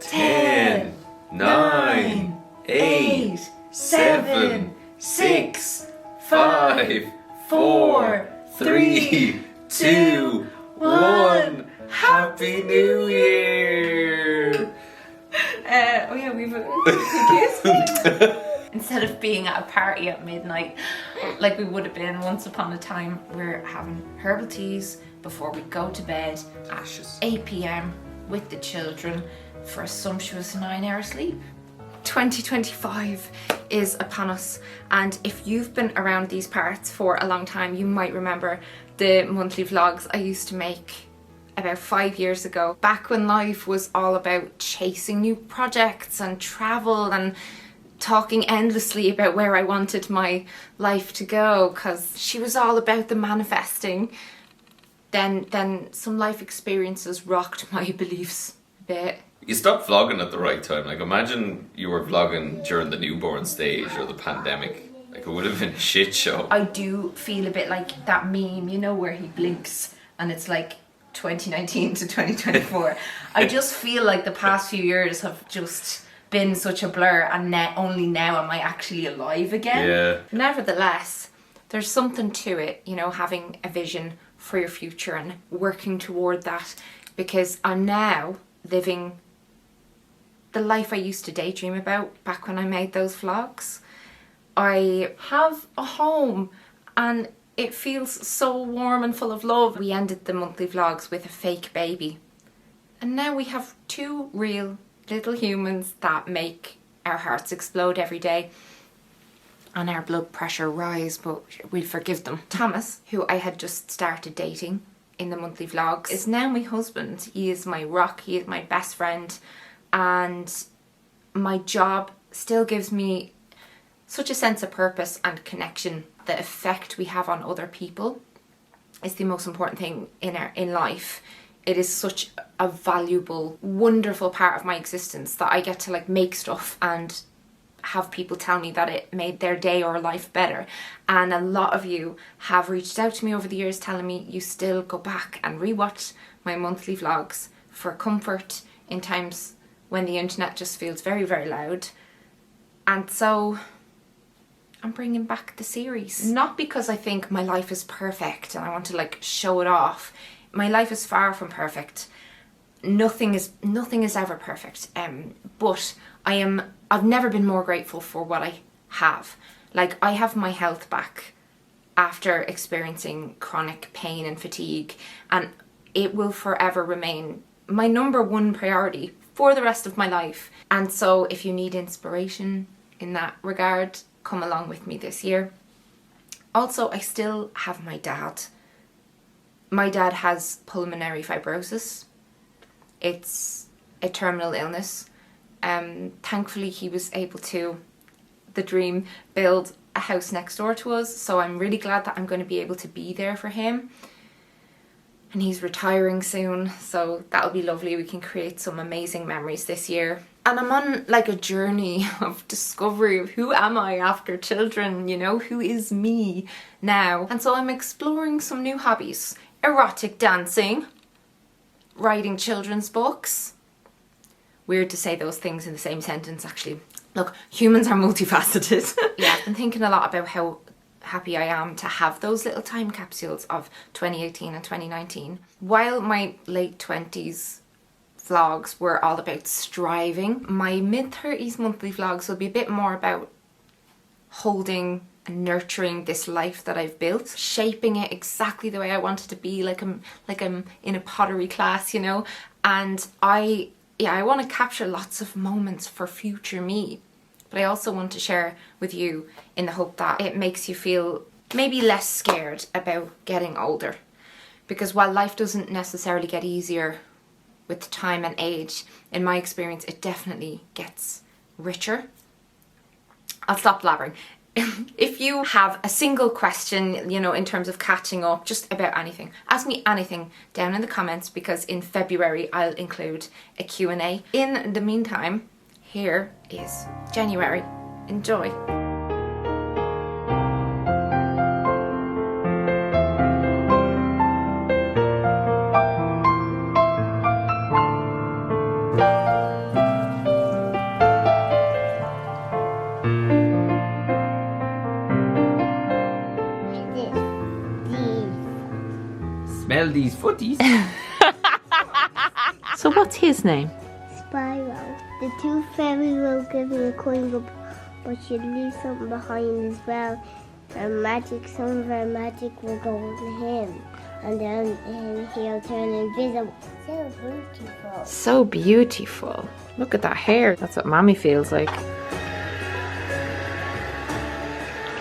10, 9, 8, 7, 6, 5, 4, 3, 2, 1. Happy New Year! Oh yeah, we've a kiss. Instead of being at a party at midnight, like we would have been once upon a time, we're having herbal teas before we go to bed at 8 p.m. with the children for a sumptuous 9-hour sleep. 2025 is upon us, and if you've been around these parts for a long time, you might remember the monthly vlogs I used to make about 5 years ago, back when life was all about chasing new projects and travel and talking endlessly about where I wanted my life to go, because she was all about the manifesting. Then some life experiences rocked my beliefs a bit. You stopped vlogging at the right time. Like, imagine you were vlogging during the newborn stage or the pandemic. Like, it would have been a shit show. I do feel a bit like that meme, you know, where he blinks and it's like 2019 to 2024. I just feel like the past few years have just been such a blur, and only now am I actually alive again. Yeah. Nevertheless, there's something to it, you know, having a vision for your future and working toward that, because I'm now living the life I used to daydream about back when I made those vlogs. I have a home and it feels so warm and full of love. We ended the monthly vlogs with a fake baby, and now we have 2 real little humans that make our hearts explode every day and our blood pressure rise, but we forgive them. Thomas, who I had just started dating in the monthly vlogs, is now my husband. He is my rock, he is my best friend, and my job still gives me such a sense of purpose and connection. The effect we have on other people is the most important thing in life. It is such a valuable, wonderful part of my existence that I get to like make stuff and have people tell me that it made their day or life better. And a lot of you have reached out to me over the years telling me you still go back and rewatch my monthly vlogs for comfort in times when the internet just feels very, very loud. And so I'm bringing back the series. Not because I think my life is perfect and I want to like show it off. My life is far from perfect. Nothing is ever perfect. But I've never been more grateful for what I have. Like, I have my health back after experiencing chronic pain and fatigue, and it will forever remain my #1 priority for the rest of my life. And so if you need inspiration in that regard, come along with me this year. Also, I still have my dad. My dad has pulmonary fibrosis. It's a terminal illness. Thankfully he was able to, the dream, build a house next door to us, so I'm really glad that I'm going to be able to be there for him. And he's retiring soon, so that'll be lovely. We can create some amazing memories this year. And I'm on like a journey of discovery of who am I after children, you know, who is me now. And so I'm exploring some new hobbies. Erotic dancing, writing children's books. Weird to say those things in the same sentence, actually. Look, humans are multifaceted. Yeah, I've been thinking a lot about how happy I am to have those little time capsules of 2018 and 2019. While my late 20s vlogs were all about striving, my mid-30s monthly vlogs will be a bit more about holding and nurturing this life that I've built, shaping it exactly the way I want it to be, like I'm in a pottery class, you know. And I want to capture lots of moments for future me, but I also want to share with you in the hope that it makes you feel maybe less scared about getting older. Because while life doesn't necessarily get easier with time and age, in my experience it definitely gets richer. I'll stop blabbering. If you have a single question, you know, in terms of catching up, just about anything, ask me anything down in the comments, because in February I'll include a Q&A. In the meantime, here is January. Enjoy. smell these footies. So what's his name? Spiral. The tooth fairy will give you a coin, but she'll leave something behind as well. And magic, some of her magic will go on him. And then he'll turn invisible. So beautiful. So beautiful. Look at that hair. That's what Mommy feels like.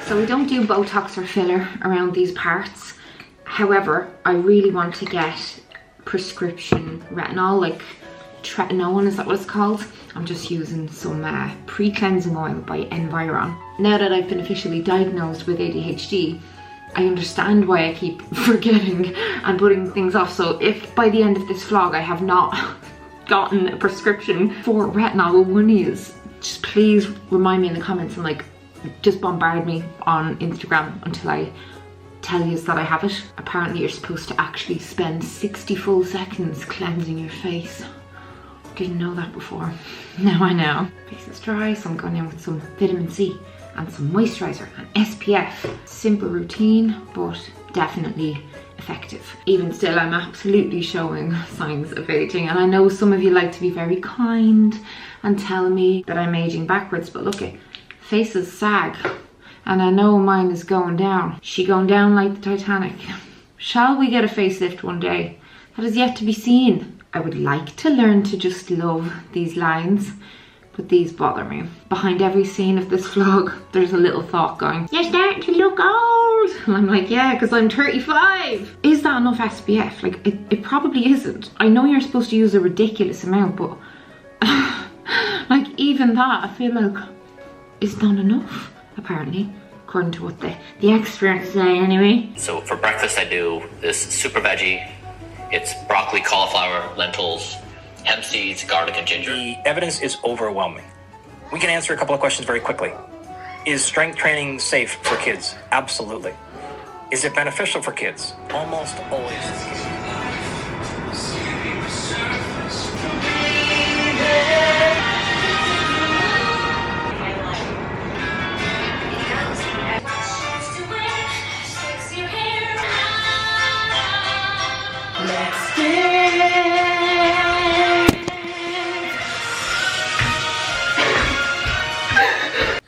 So we don't do Botox or filler around these parts. However, I really want to get prescription retinol, like tretinoin, is that what it's called? I'm just using some pre-cleansing oil by Environ. Now that I've been officially diagnosed with ADHD, I understand why I keep forgetting and putting things off. So if by the end of this vlog I have not gotten a prescription for retinol, one is, just please remind me in the comments and like just bombard me on Instagram until I tell you that I have it. Apparently you're supposed to actually spend 60 full seconds cleansing your face. Didn't know that before. Now I know. Face is dry, so I'm going in with some vitamin C and some moisturizer and SPF. Simple routine, but definitely effective. Even still, I'm absolutely showing signs of aging, and I know some of you like to be very kind and tell me that I'm aging backwards, but look, faces sag, and I know mine is going down. She going down like the Titanic. Shall we get a facelift one day? That is yet to be seen. I would like to learn to just love these lines, but these bother me. Behind every scene of this vlog, there's a little thought going, you're starting to look old. And I'm like, yeah, because I'm 35. Is that enough SPF? Like, it probably isn't. I know you're supposed to use a ridiculous amount, but like even that, I feel like is not enough, apparently, according to what the experts say anyway. So for breakfast I do this super veggie. It's broccoli, cauliflower, lentils, hemp seeds, garlic, and ginger. The evidence is overwhelming. We can answer a couple of questions very quickly. Is strength training safe for kids? Absolutely. Is it beneficial for kids? Almost always.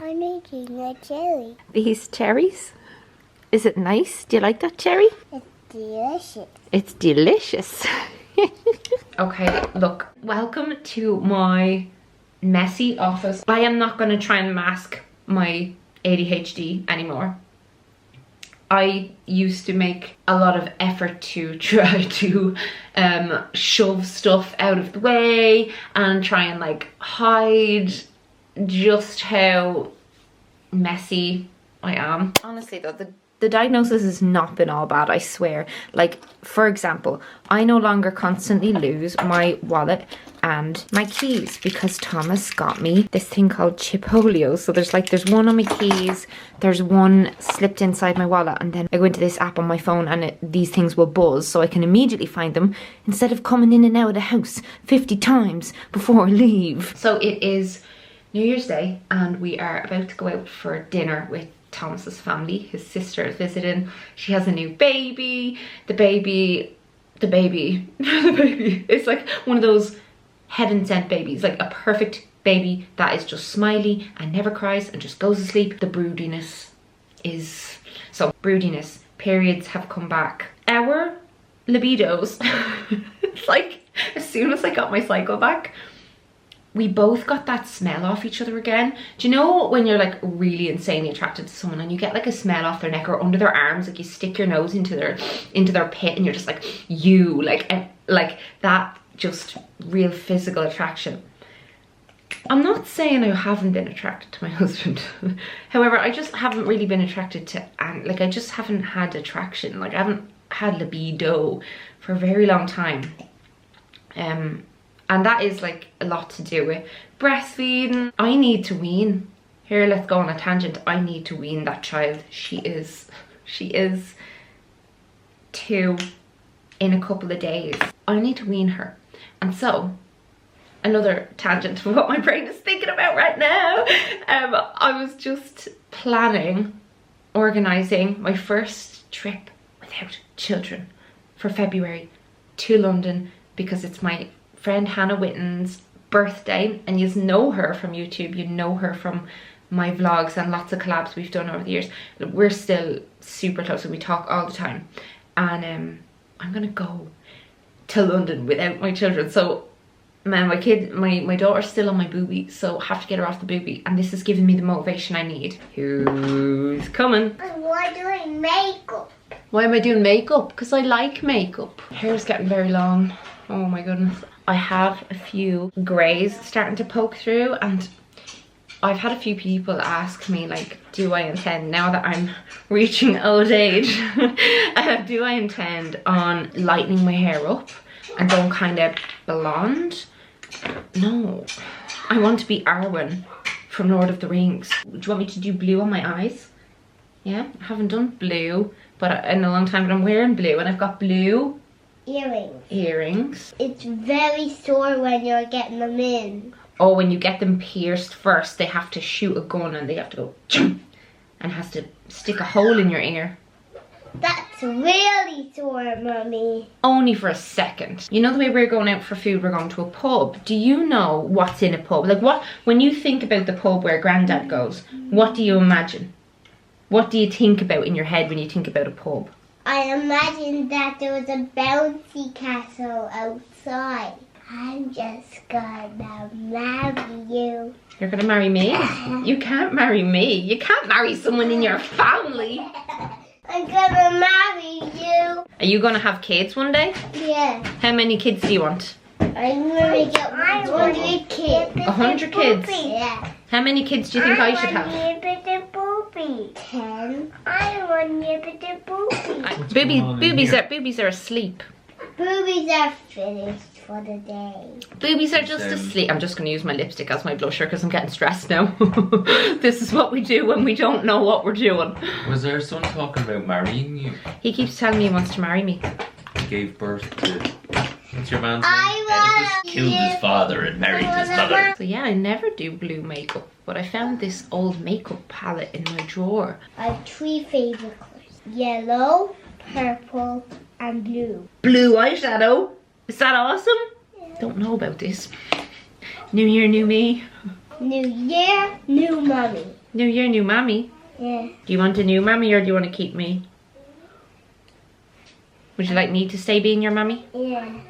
I'm making a cherry. These cherries? Is it nice? Do you like that cherry? It's delicious. It's delicious. Okay, look, welcome to my messy office. I am not going to try and mask my ADHD anymore. I used to make a lot of effort to try to shove stuff out of the way and try and like hide just how messy I am. Honestly though, the diagnosis has not been all bad, I swear. Like, for example, I no longer constantly lose my wallet and my keys because Thomas got me this thing called Chipolio. So there's one on my keys, there's one slipped inside my wallet, and then I go into this app on my phone and these things will buzz so I can immediately find them instead of coming in and out of the house 50 times before I leave. So it is New Year's Day and we are about to go out for dinner with Thomas's family. His sister is visiting. She has a new baby. The baby it's like one of those heaven sent babies, like a perfect baby that is just smiley and never cries and just goes to sleep. The broodiness, periods have come back. Our libidos, it's like as soon as I got my cycle back, we both got that smell off each other again. Do you know when you're like really insanely attracted to someone and you get like a smell off their neck or under their arms, like you stick your nose into their pit and you're just like, you, like that just real physical attraction. I'm not saying I haven't been attracted to my husband. However, I just haven't really been attracted to, like I just haven't had attraction. Like I haven't had libido for a very long time. And that is like a lot to do with breastfeeding. I need to wean. Here, let's go on a tangent. I need to wean that child. She is 2 in a couple of days. I need to wean her. And so, another tangent of what my brain is thinking about right now. I was just organising my first trip without children for February to London because it's my friend Hannah Witten's birthday, and you know her from YouTube, you know her from my vlogs and lots of collabs we've done over the years. We're still super close and we talk all the time, and I'm gonna go to London without my children. So man, my daughter's still on my booby, so I have to get her off the booby, and this is giving me the motivation I need. Who's coming? Why doing makeup? Why am I doing makeup? Because I like makeup. Hair's getting very long. Oh my goodness. I have a few greys starting to poke through, and I've had a few people ask me, like, do I intend, now that I'm reaching old age, do I intend on lightening my hair up and going kind of blonde? No. I want to be Arwen from Lord of the Rings. Do you want me to do blue on my eyes? Yeah, I haven't done blue but in a long time, but I'm wearing blue, and I've got blue earrings. It's very sore when you're getting them in. Oh, when you get them pierced first, they have to shoot a gun and they have to go and has to stick a hole in your ear. That's really sore, Mummy. Only for a second. You know the way we're going out for food, we're going to a pub. Do you know what's in a pub? Like, what, when you think about the pub where Granddad goes, what do you imagine? What do you think about in your head when you think about a pub? I imagined that there was a bouncy castle outside. I'm just gonna marry you. You're gonna marry me? You can't marry me. You can't marry someone in your family. I'm gonna marry you. Are you gonna have kids one day? Yeah. How many kids do you want? I'm gonna get 100 kids. 100 kids? Yeah. How many kids do you think I should have? 10. I want nippity boopy. Boobies are asleep. Boobies are finished for the day. Boobies are just asleep. I'm just going to use my lipstick as my blusher because I'm getting stressed now. This is what we do when we don't know what we're doing. Was there someone talking about marrying you? He keeps telling me he wants to marry me. He gave birth to... What's your man's I name? Killed his father and married his mother. So yeah, I never do blue makeup, but I found this old makeup palette in my drawer. I have 3 favorite colors. Yellow, purple, and blue. Blue eyeshadow? Is that awesome? Yeah. Don't know about this. New year, new me. New year, new mommy. New year, new mommy? Yeah. Do you want a new mommy or do you want to keep me? Would you like me to stay being your mommy? Yeah.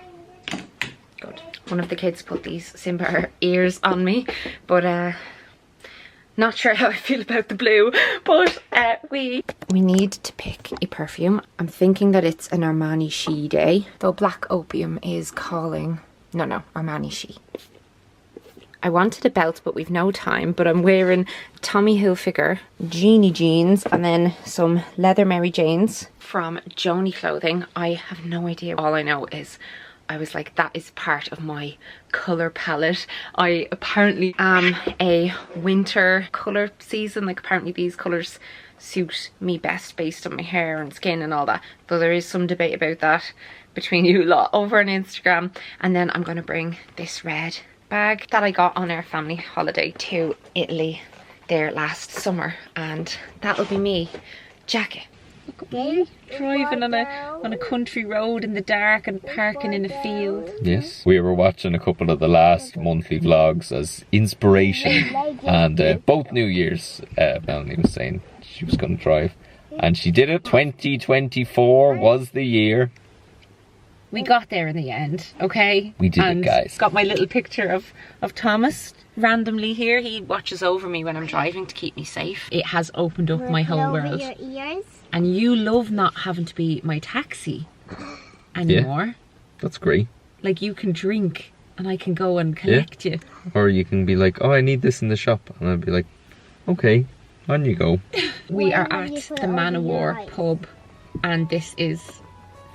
Good. One of the kids put these Simba ears on me, but not sure how I feel about the blue, but we need to pick a perfume. I'm thinking that it's an Armani She day, though Black Opium is calling. No, Armani She. I wanted a belt, but we've no time, but I'm wearing Tommy Hilfiger Genie jeans and then some leather Mary Janes from Joni Clothing. I have no idea. All I know is I was like, that is part of my colour palette. I apparently am a winter colour season. Like, apparently these colours suit me best based on my hair and skin and all that. Though there is some debate about that between you lot over on Instagram. And then I'm going to bring this red bag that I got on our family holiday to Italy there last summer. And that'll be me. Jacket. Driving on a country road in the dark and parking in a field. Yes, we were watching a couple of the last monthly vlogs as inspiration, and both New Year's, Melanie was saying she was going to drive, and she did it. 2024 was the year. We got there in the end, okay? We did it, guys. Got my little picture of Thomas randomly here. He watches over me when I'm driving to keep me safe. It has opened up my whole world. Your ears? And you love not having to be my taxi anymore. Yeah, that's great. Like, you can drink and I can go and collect you. Or you can be like, oh, I need this in the shop. And I'll be like, okay, on you go. We are at the Man o' War pub, and this is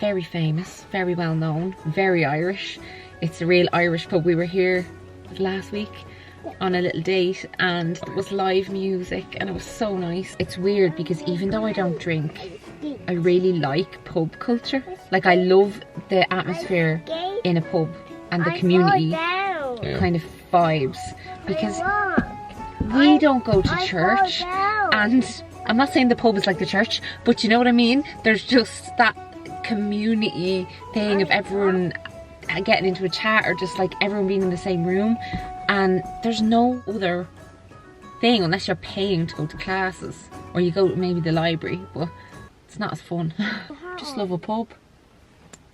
very famous, very well known, very Irish. It's a real Irish pub. We were here last week on a little date and it was live music and it was so nice. It's weird because even though I don't drink, I really like pub culture. Like, I love the atmosphere in a pub and the community kind of vibes, because we don't go to church, and I'm not saying the pub is like the church, but you know what I mean? There's just that community thing of everyone getting into a chat, or just like everyone being in the same room, and there's no other thing unless you're paying to go to classes, or you go to maybe the library, but it's not as fun. Just love a pub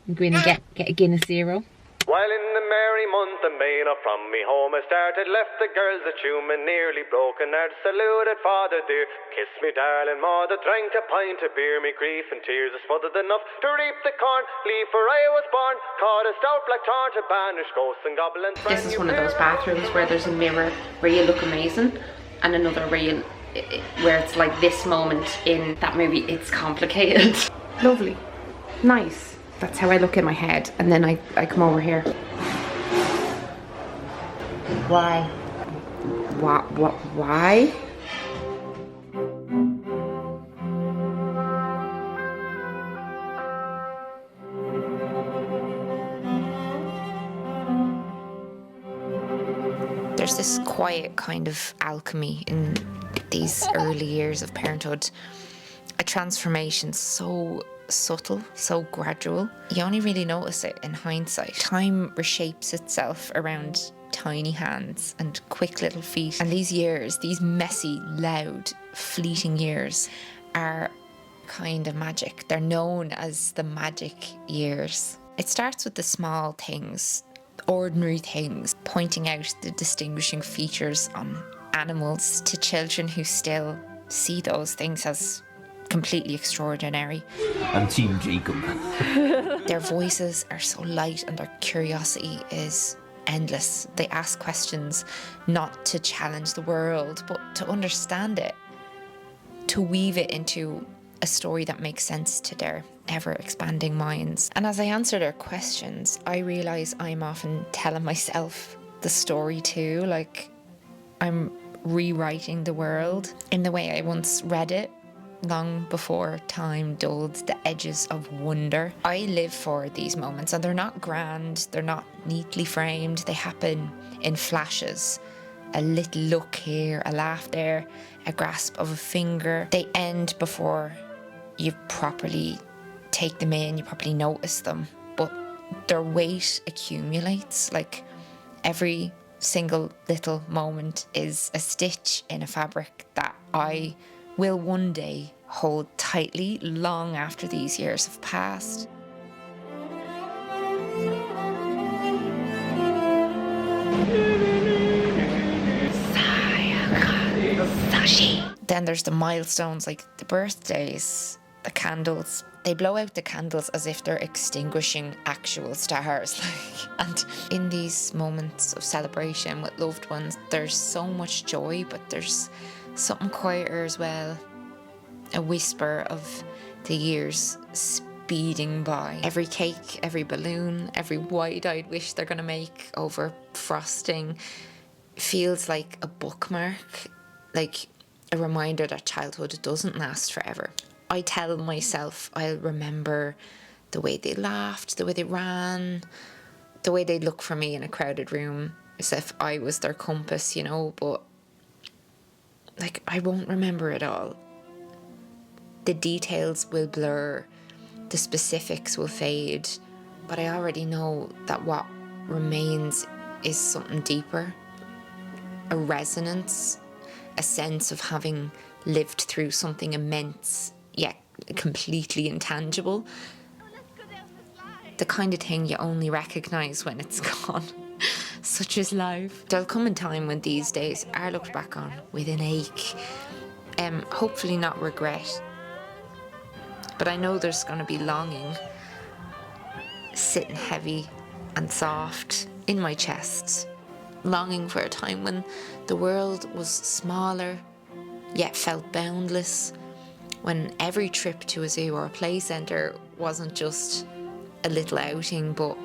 and go in and get a Guinness Zero. While in the merry month of May, not from me home I started, left the girls a tune, nearly broken heart, saluted father dear, kiss me darling mother, drank a pint of beer, me grief and tears is smothered enough to reap the corn, leave for I was born, caught a stout black torn to banish ghosts and goblins. This is one of those bathrooms where there's a mirror where you look amazing, and another where it's like this moment in that movie, it's complicated. Lovely. Nice. That's how I look in my head, and then I come over here. Why? Why? There's this quiet kind of alchemy in these early years of parenthood. A transformation so subtle, so gradual. You only really notice it in hindsight. Time reshapes itself around tiny hands and quick little feet. And these years, these messy, loud, fleeting years, are kind of magic. They're known as the magic years. It starts with the small things, ordinary things, pointing out the distinguishing features on animals, to children who still see those things as completely extraordinary. I'm Team Jacob. Their voices are so light and their curiosity is endless. They ask questions not to challenge the world, but to understand it, to weave it into a story that makes sense to their ever-expanding minds. And as I answer their questions, I realise I'm often telling myself the story too, like I'm rewriting the world in the way I once read it, long before time dulled the edges of wonder. I live for these moments, and they're not grand, they're not neatly framed, they happen in flashes. A little look here, a laugh there, a grasp of a finger. They end before you properly take them in, you properly notice them, but their weight accumulates. Like every single little moment is a stitch in a fabric that I will one day hold tightly long after these years have passed. Then there's the milestones, like the birthdays, the candles. They blow out the candles as if they're extinguishing actual stars. And in these moments of celebration with loved ones, there's so much joy, but there's something quieter as well. A whisper of the years speeding by. Every cake, every balloon, every wide-eyed wish they're gonna make over frosting feels like a bookmark, like a reminder that childhood doesn't last forever. I tell myself I'll remember the way they laughed, the way they ran, the way they'd look for me in a crowded room, as if I was their compass, you know, but like I won't remember it all. The details will blur, the specifics will fade, but I already know that what remains is something deeper, a resonance, a sense of having lived through something immense, yet completely intangible. The kind of thing you only recognise when it's gone. Such is life. There'll come a time when these days are looked back on with an ache, hopefully not regret. But I know there's going to be longing sitting heavy and soft in my chest, longing for a time when the world was smaller yet felt boundless, when every trip to a zoo or a play centre wasn't just a little outing but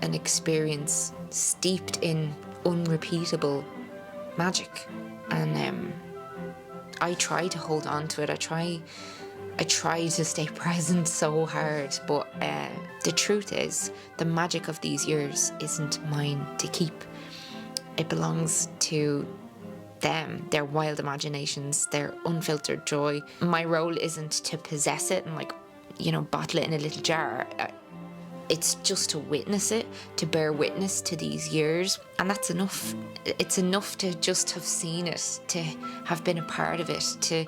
an experience steeped in unrepeatable magic. And I try to hold on to it. I try to stay present so hard, but the truth is the magic of these years isn't mine to keep. It belongs to them, their wild imaginations, their unfiltered joy. My role isn't to possess it and like you know, bottle it in a little jar. It's just to witness it, to bear witness to these years, and that's enough. It's enough to just have seen it, to have been a part of it, to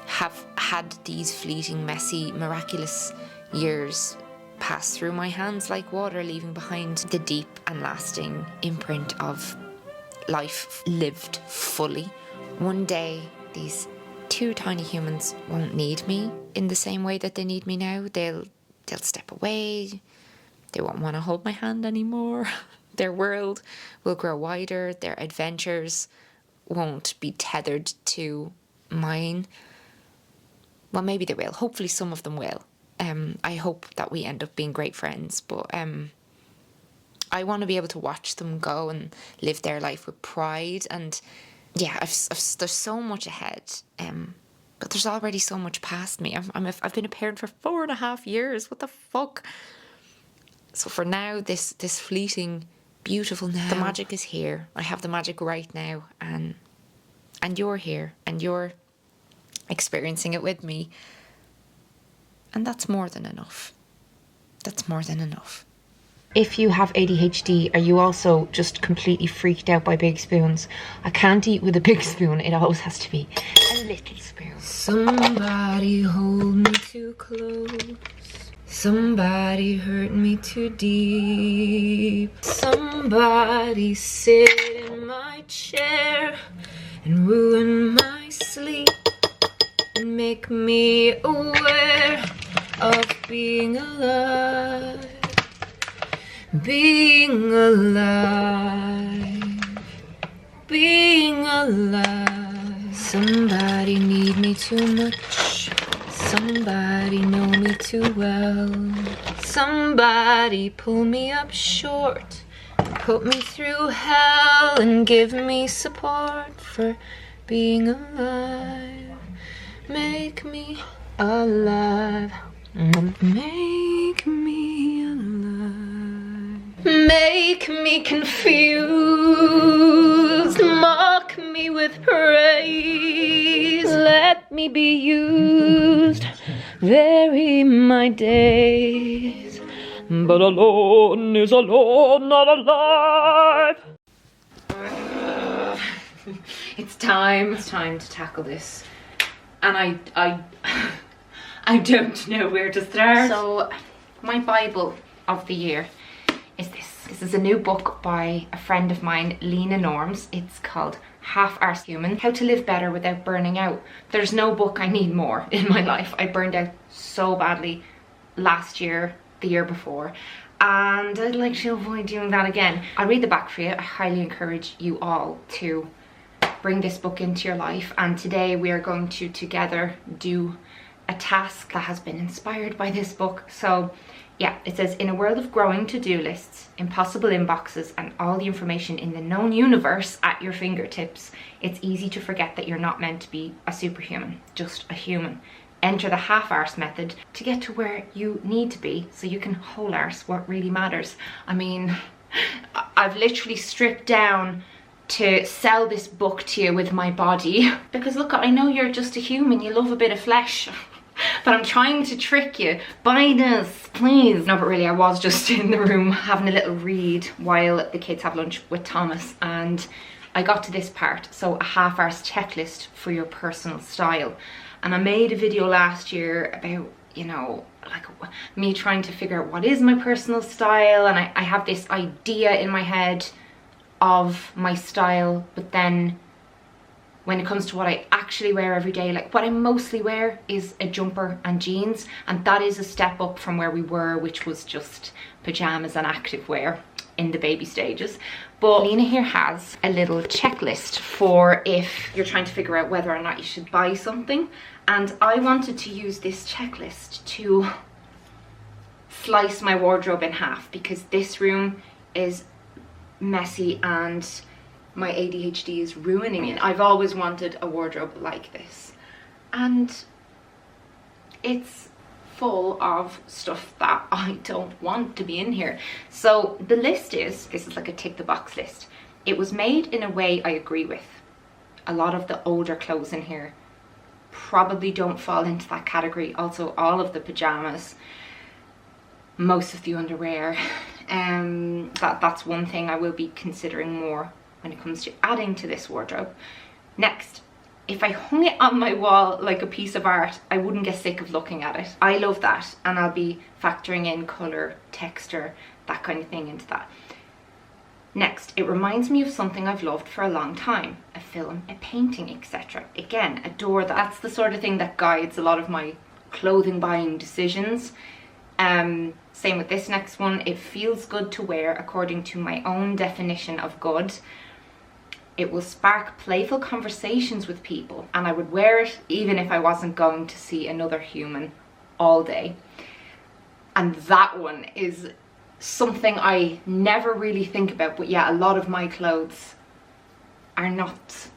have had these fleeting, messy, miraculous years pass through my hands like water, leaving behind the deep and lasting imprint of life lived fully. One day, these 2 tiny humans won't need me in the same way that they need me now. They'll step away. They won't want to hold my hand anymore. Their world will grow wider. Their adventures won't be tethered to mine. Well, maybe they will. Hopefully some of them will. I hope that we end up being great friends, but I want to be able to watch them go and live their life with pride. And yeah, there's so much ahead, but there's already so much past me. I've been a parent for 4.5 years. What the fuck? So for now, this fleeting, beautiful now, the magic is here. I have the magic right now, and you're here, and you're experiencing it with me. And that's more than enough. That's more than enough. If you have ADHD, are you also just completely freaked out by big spoons? I can't eat with a big spoon. It always has to be a little spoon. Somebody hold me too close. Somebody hurt me too deep. Somebody sit in my chair and ruin my sleep and make me aware of being alive. Being alive, being alive. Somebody need me too much. Somebody know me too well. Somebody pull me up short, put me through hell and give me support for being alive. Make me alive. Make me alive. Make me confused. Mock me with praise. Let me be used. Vary my days. But alone is alone, not alive. It's time to tackle this. And I don't know where to start. So, my Bible of the year is this. This is a new book by a friend of mine, Lena Norms. It's called HALF ARSE HUMAN, How to Live Better Without Burning Out. There's no book I need more in my life. I burned out so badly last year, the year before, and I'd like to avoid doing that again. I'll read the back for you. I highly encourage you all to bring this book into your life, and today we are going to together do a task that has been inspired by this book. So yeah, it says, in a world of growing to-do lists, impossible inboxes, and all the information in the known universe at your fingertips, it's easy to forget that you're not meant to be a superhuman, just a human. Enter the half-arse method to get to where you need to be so you can whole-arse what really matters. I mean, I've literally stripped down to sell this book to you with my body, because look, I know you're just a human, you love a bit of flesh, but I'm trying to trick you. Buy this, please. No, but really, I was just in the room having a little read while the kids have lunch with Thomas, and I got to this part. So, a half-arse checklist for your personal style. And I made a video last year about, you know, like me trying to figure out what is my personal style, and I have this idea in my head of my style, but then when it comes to what I actually wear every day, like what I mostly wear is a jumper and jeans, and that is a step up from where we were, which was just pajamas and activewear in the baby stages. But Lena here has a little checklist for if you're trying to figure out whether or not you should buy something, and I wanted to use this checklist to slice my wardrobe in half, because this room is messy and my ADHD is ruining it. I've always wanted a wardrobe like this, and it's full of stuff that I don't want to be in here. So the list this is like a tick the box list. It was made in a way I agree with. A lot of the older clothes in here probably don't fall into that category. Also, all of the pajamas, most of the underwear, that's one thing I will be considering more when it comes to adding to this wardrobe. Next, if I hung it on my wall like a piece of art, I wouldn't get sick of looking at it. I love that, and I'll be factoring in colour, texture, that kind of thing into that. Next, it reminds me of something I've loved for a long time, a film, a painting, etc. Again, adore that. That's the sort of thing that guides a lot of my clothing buying decisions. Same with this next one. It feels good to wear according to my own definition of good. It will spark playful conversations with people, and I would wear it even if I wasn't going to see another human all day. And that one is something I never really think about, but yeah, a lot of my clothes are not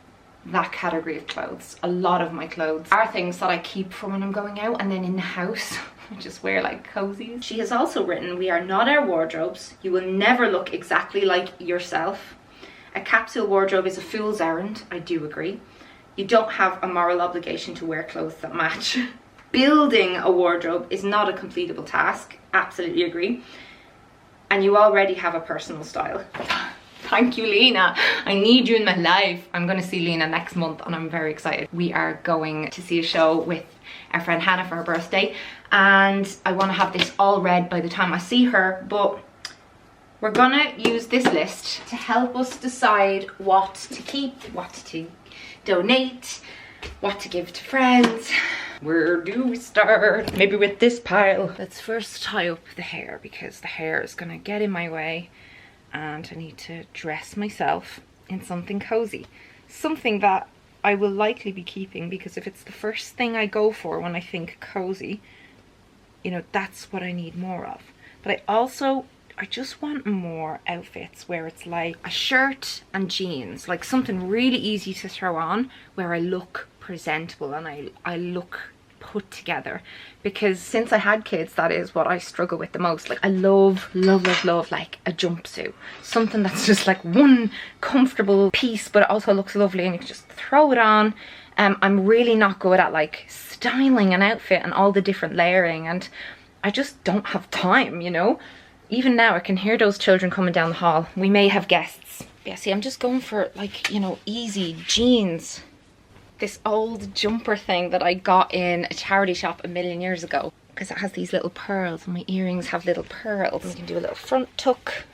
that category of clothes. A lot of my clothes are things that I keep for when I'm going out, and then in the house I just wear like cozies. She has also written, we are not our wardrobes. You will never look exactly like yourself. A capsule wardrobe is a fool's errand. I do agree. You don't have a moral obligation to wear clothes that match. Building a wardrobe is not a completable task. Absolutely agree. And you already have a personal style. Thank you, Lena. I need you in my life. I'm going to see Lena next month, and I'm very excited. We are going to see a show with our friend Hannah for her birthday, and I want to have this all read by the time I see her, but we're gonna use this list to help us decide what to keep, what to donate, what to give to friends. Where do we start? Maybe with this pile. Let's first tie up the hair, because the hair is gonna get in my way, and I need to dress myself in something cozy. Something that I will likely be keeping, because if it's the first thing I go for when I think cozy, you know, that's what I need more of. But I just want more outfits where it's like a shirt and jeans, like something really easy to throw on where I look presentable and I look put together. Because since I had kids, that is what I struggle with the most. Like I love like a jumpsuit, something that's just like one comfortable piece but it also looks lovely and you can just throw it on. I'm really not good at like styling an outfit and all the different layering, and I just don't have time, you know. Even now I can hear those children coming down the hall. We may have guests. Yeah, see, I'm just going for like, you know, easy jeans. This old jumper thing that I got in a charity shop a million years ago, because it has these little pearls and my earrings have little pearls. You can do a little front tuck.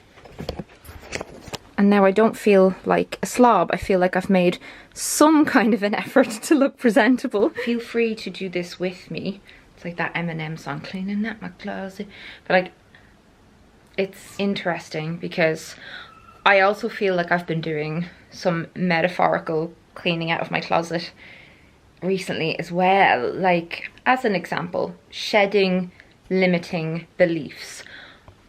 And now I don't feel like a slob. I feel like I've made some kind of an effort to look presentable. Feel free to do this with me. It's like that Eminem song, cleaning up my closet. But like, it's interesting because I also feel like I've been doing some metaphorical cleaning out of my closet recently as well. Like, as an example, shedding limiting beliefs.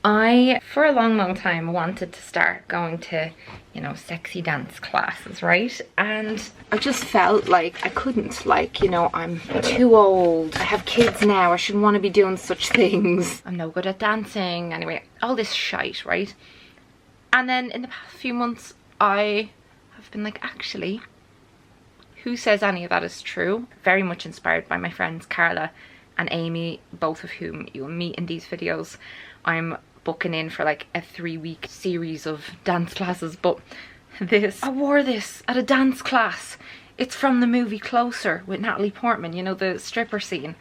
I, for a long time, wanted to start going to, you know, sexy dance classes, right? And I just felt like I couldn't, like, you know, I'm too old. I have kids now. I shouldn't want to be doing such things. I'm no good at dancing. Anyway, all this shite, right? And then in the past few months, I have been like, actually, who says any of that is true? Very much inspired by my friends Carla and Amy, both of whom you'll meet in these videos. I'm booking in for like a 3-week series of dance classes, but I wore this at a dance class. It's from the movie Closer with Natalie Portman, you know, the stripper scene.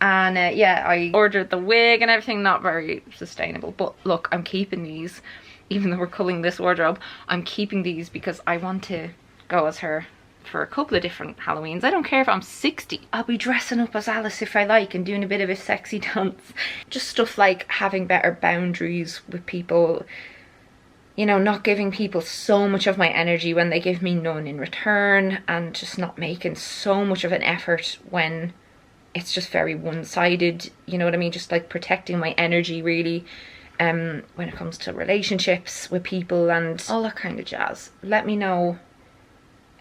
And yeah, I ordered the wig and everything, not very sustainable. But look, I'm keeping these, even though we're culling this wardrobe, I'm keeping these because I want to go as her for a couple of different Halloweens. I don't care if I'm 60. I'll be dressing up as Alice if I like and doing a bit of a sexy dance. Just stuff like having better boundaries with people. You know, not giving people so much of my energy when they give me none in return, and just not making so much of an effort when it's just very one-sided. You know what I mean? Just like protecting my energy really when it comes to relationships with people and all that kind of jazz. Let me know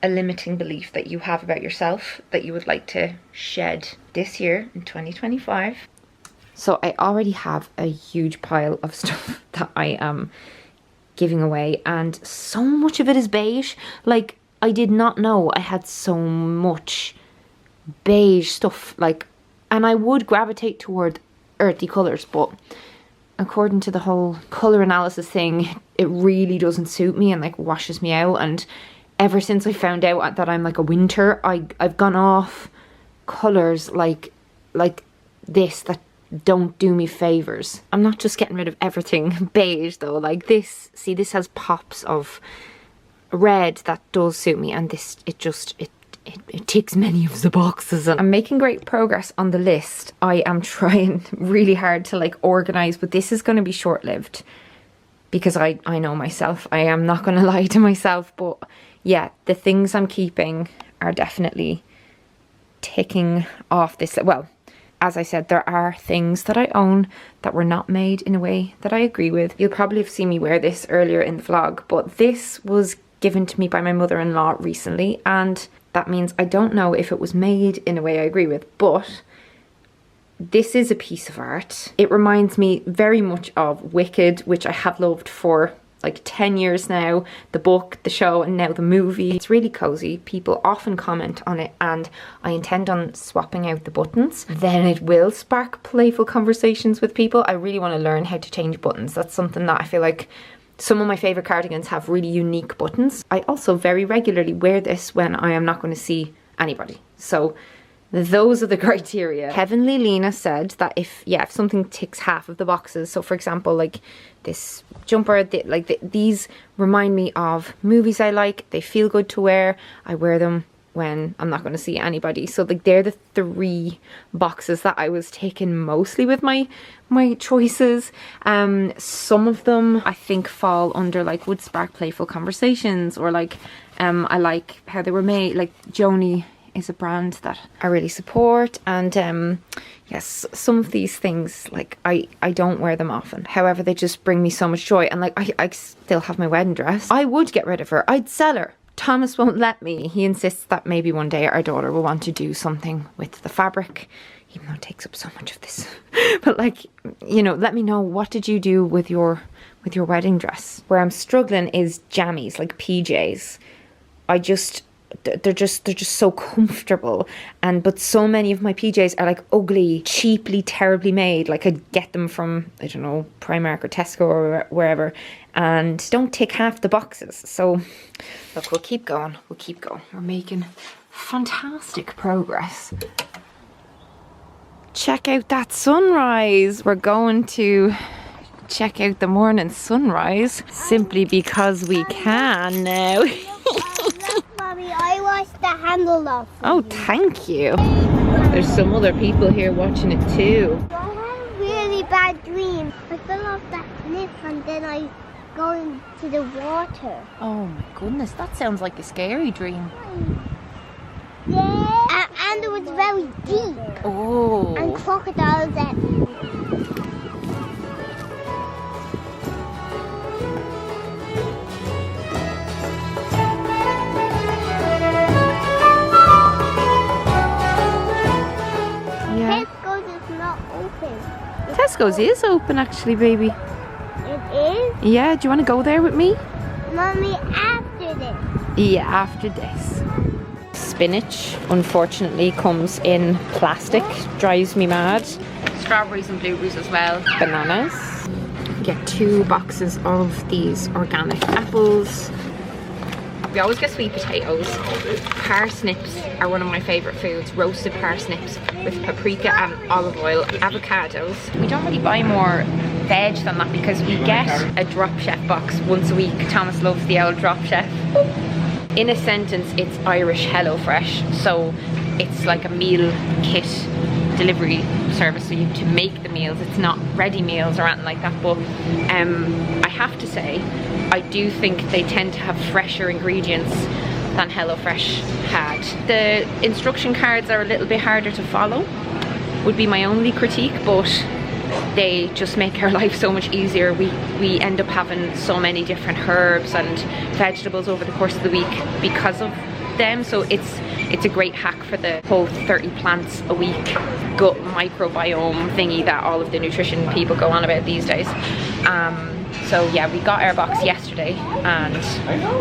a limiting belief that you have about yourself that you would like to shed this year in 2025. So I already have a huge pile of stuff that I am giving away, and so much of it is beige. Like, I did not know I had so much beige stuff, like, and I would gravitate toward earthy colours, but according to the whole colour analysis thing, it really doesn't suit me and like washes me out. And ever since I found out that I'm like a winter, I've gone off colours like this that don't do me favours. I'm not just getting rid of everything beige though, like this, see, this has pops of red that does suit me, and this, it ticks many of the boxes. And I'm making great progress on the list. I am trying really hard to like organise, but this is going to be short-lived because I know myself. I am not going to lie to myself, but yeah, the things I'm keeping are definitely ticking off this. Well, as I said, there are things that I own that were not made in a way that I agree with. You'll probably have seen me wear this earlier in the vlog, but this was given to me by my mother-in-law recently, and that means I don't know if it was made in a way I agree with, but this is a piece of art. It reminds me very much of Wicked, which I have loved for like 10 years now. The book, the show, and now the movie. It's really cozy. People often comment on it, and I intend on swapping out the buttons. Then it will spark playful conversations with people. I really want to learn how to change buttons. That's something that I feel like some of my favourite cardigans have really unique buttons. I also very regularly wear this when I am not going to see anybody. So those are the criteria. Heavenly Lena said that if something ticks half of the boxes, so for example, like this jumper, these remind me of movies I like, they feel good to wear, I wear them when I'm not going to see anybody. So like they're the 3 boxes that I was taking mostly with my choices. Some of them I think fall under like would spark playful conversations, or like I like how they were made. Like Joni is a brand that I really support, and yes, some of these things, like I don't wear them often, however they just bring me so much joy. And like I still have my wedding dress. I would get rid of her, I'd sell her. Thomas won't let me. He insists that maybe one day our daughter will want to do something with the fabric, even though it takes up so much of this. But like, you know, let me know, what did you do with your wedding dress? Where I'm struggling is jammies, like PJs. They're just so comfortable, but so many of my PJs are like ugly, cheaply, terribly made. Like I'd get them from, I don't know, Primark or Tesco or wherever, and don't tick half the boxes. So look, we'll keep going, we're making fantastic progress. Check out that sunrise. We're going to check out the morning sunrise simply because we can now. Mommy, I washed the handle off. Oh, thank you. There's some other people here watching it too. I had a really bad dream. I fell off that cliff and then I go into the water. Oh my goodness, that sounds like a scary dream. Yeah, and it was very deep. Oh. And crocodiles and... Tesco's is open actually, baby. It is? Yeah, do you want to go there with me? Mommy, after this. Yeah, after this. Spinach, unfortunately, comes in plastic. Drives me mad. Strawberries and blueberries as well. Bananas. Get 2 boxes of these organic apples. We always get sweet potatoes. Parsnips are one of my favourite foods. Roasted parsnips with paprika and olive oil. Avocados. We don't really buy more veg than that because we get a Drop Chef box once a week. Thomas loves the old Drop Chef. In a sentence, it's Irish HelloFresh. So it's like a meal kit delivery service, so you have to make the meals. It's not ready meals or anything like that, but I have to say I do think they tend to have fresher ingredients than HelloFresh had. The instruction cards are a little bit harder to follow, would be my only critique, but they just make our life so much easier. We end up having so many different herbs and vegetables over the course of the week because of them, so it's a great hack for the whole 30 plants a week gut microbiome thingy that all of the nutrition people go on about these days. So yeah, we got our box yesterday and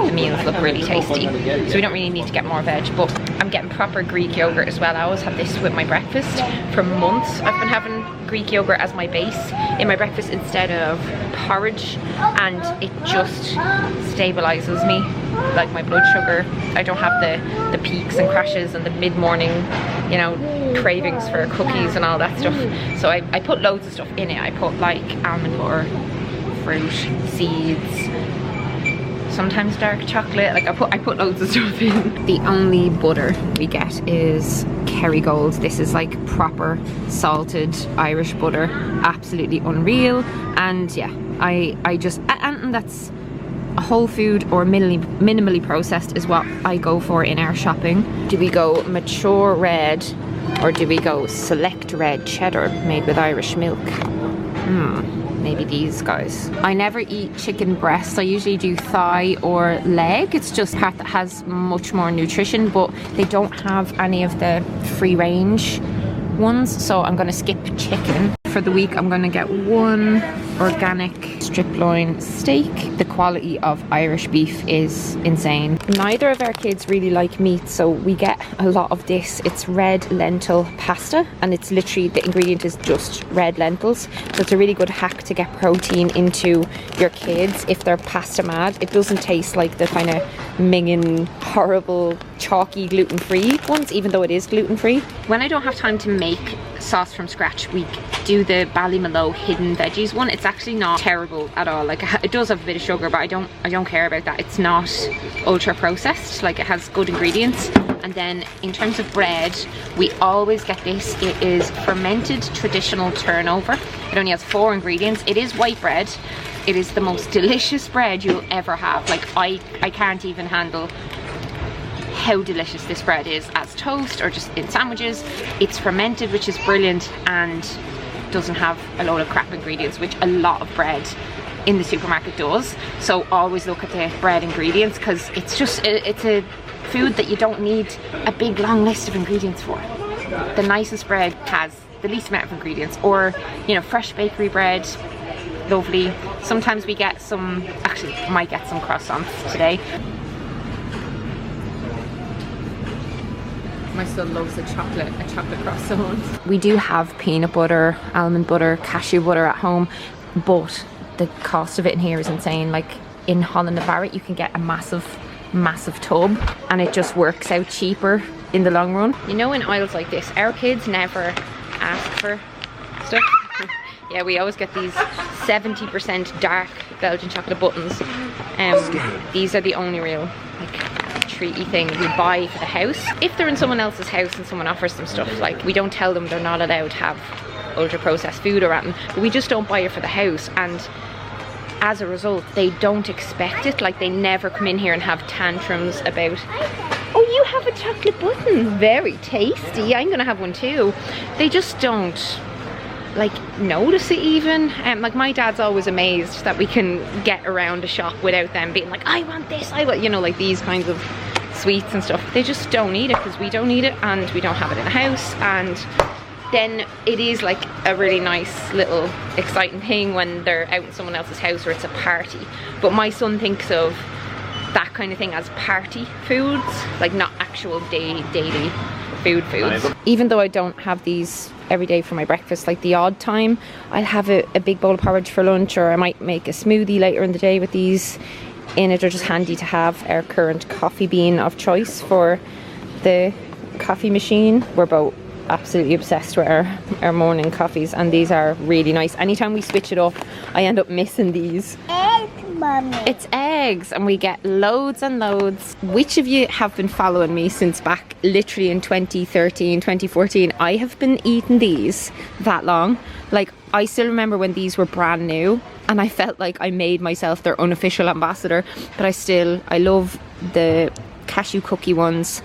the meals look really tasty. So we don't really need to get more veg, but I'm getting proper Greek yogurt as well. I always have this with my breakfast. For months I've been having Greek yogurt as my base in my breakfast instead of porridge, and it just stabilizes me, like my blood sugar. I don't have the peaks and crashes and the mid-morning, you know, cravings for cookies and all that stuff. So I put loads of stuff in it. I put like almond butter, fruit, seeds, sometimes dark chocolate. Like I put loads of stuff in. The only butter we get is Kerrygold. This is like proper salted Irish butter, absolutely unreal. And yeah, I just, and that's a whole food or minimally processed is what I go for in our shopping. Do we go mature red or do we go select red cheddar made with Irish milk? Maybe these guys. I never eat chicken breasts. I usually do thigh or leg. It's just part that has much more nutrition, but they don't have any of the free range ones, so I'm gonna skip chicken. For the week I'm gonna get one organic strip loin steak. The quality of Irish beef is insane. Neither of our kids really like meat, so we get a lot of this. It's red lentil pasta, and it's literally, the ingredient is just red lentils. So it's a really good hack to get protein into your kids if they're pasta mad. It doesn't taste like the kind of minging, horrible, chalky gluten-free ones, even though it is gluten-free. When I don't have time to make sauce from scratch, we do the Ballymaloe hidden veggies one. It's actually not terrible at all. Like, it does have a bit of sugar, but I don't care about that. It's not ultra processed. Like, it has good ingredients. And then in terms of bread, we always get this. It is fermented traditional turnover. It only has 4 ingredients. It is white bread. It is the most delicious bread you'll ever have. Like, I can't even handle how delicious this bread is as toast or just in sandwiches. It's fermented, which is brilliant, and doesn't have a load of crap ingredients, which a lot of bread in the supermarket does. So always look at the bread ingredients, because it's just, it's a food that you don't need a big long list of ingredients for. The nicest bread has the least amount of ingredients, or, you know, fresh bakery bread, lovely. Sometimes we get some, actually might get some croissants today. My son loves a chocolate croissant. We do have peanut butter, almond butter, cashew butter at home, but the cost of it in here is insane. Like, in Holland and Barrett you can get a massive tub, and it just works out cheaper in the long run. You know, in aisles like this, our kids never ask for stuff. Yeah, we always get these 70% dark Belgian chocolate buttons. These are the only real, like, treaty thing we buy for the house. If they're in someone else's house and someone offers them stuff, like, we don't tell them they're not allowed to have ultra processed food or anything, but we just don't buy it for the house, and as a result they don't expect it. Like, they never come in here and have tantrums about, oh, you have a chocolate button, very tasty, I'm gonna have one too. They just don't, like, notice it even. Like, my dad's always amazed that we can get around a shop without them being like, I want this, I want, you know, like these kinds of sweets and stuff. They just don't eat it because we don't eat it, and we don't have it in the house. And then it is like a really nice little exciting thing when they're out in someone else's house or it's a party. But my son thinks of that kind of thing as party foods, like not actual daily foods. Even though I don't have these every day for my breakfast, like the odd time I'll have a big bowl of porridge for lunch, or I might make a smoothie later in the day with these in it. Are just handy to have. Our current coffee bean of choice for the coffee machine. We're both absolutely obsessed with our morning coffees, and these are really nice. Anytime we switch it up, I end up missing these. Mommy. It's eggs, and we get loads and loads. Which of you have been following me since back literally in 2013, 2014? I have been eating these that long. Like, I still remember when these were brand new, and I felt like I made myself their unofficial ambassador. But I love the cashew cookie ones,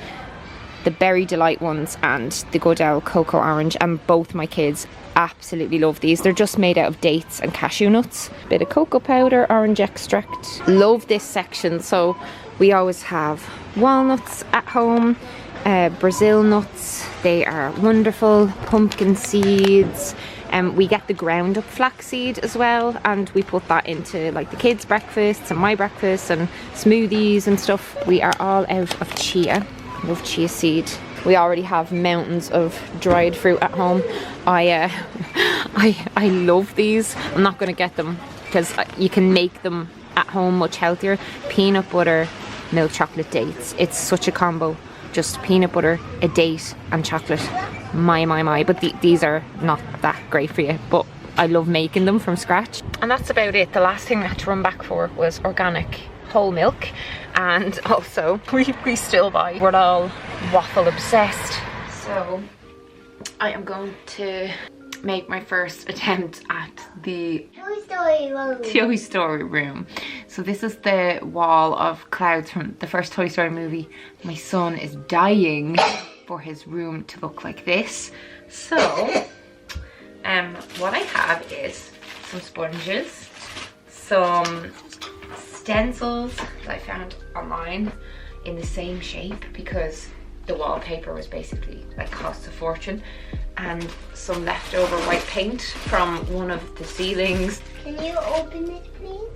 the berry delight ones, and the Goodell cocoa orange, and both my kids absolutely love these. They're just made out of dates and cashew nuts. Bit of cocoa powder, orange extract. Love this section. So we always have walnuts at home, Brazil nuts, they are wonderful, pumpkin seeds, We get the ground up flaxseed as well, and we put that into like the kids' breakfasts and my breakfast and smoothies and stuff. We are all out of chia. Love chia seed. We already have mountains of dried fruit at home. I love these. I'm not going to get them because you can make them at home much healthier. Peanut butter, milk chocolate, dates. It's such a combo. Just peanut butter, a date and chocolate. My. But these are not that great for you, but I love making them from scratch. And that's about it. The last thing I had to run back for was organic whole milk, and also we still buy. We're all waffle obsessed. So I am going to make my first attempt at the Toy Story room. So this is the wall of clouds from the first Toy Story movie. My son is dying for his room to look like this. So what I have is some sponges, some stencils that I found online in the same shape because the wallpaper was basically like cost a fortune, and some leftover white paint from one of the ceilings. Can you open it, please?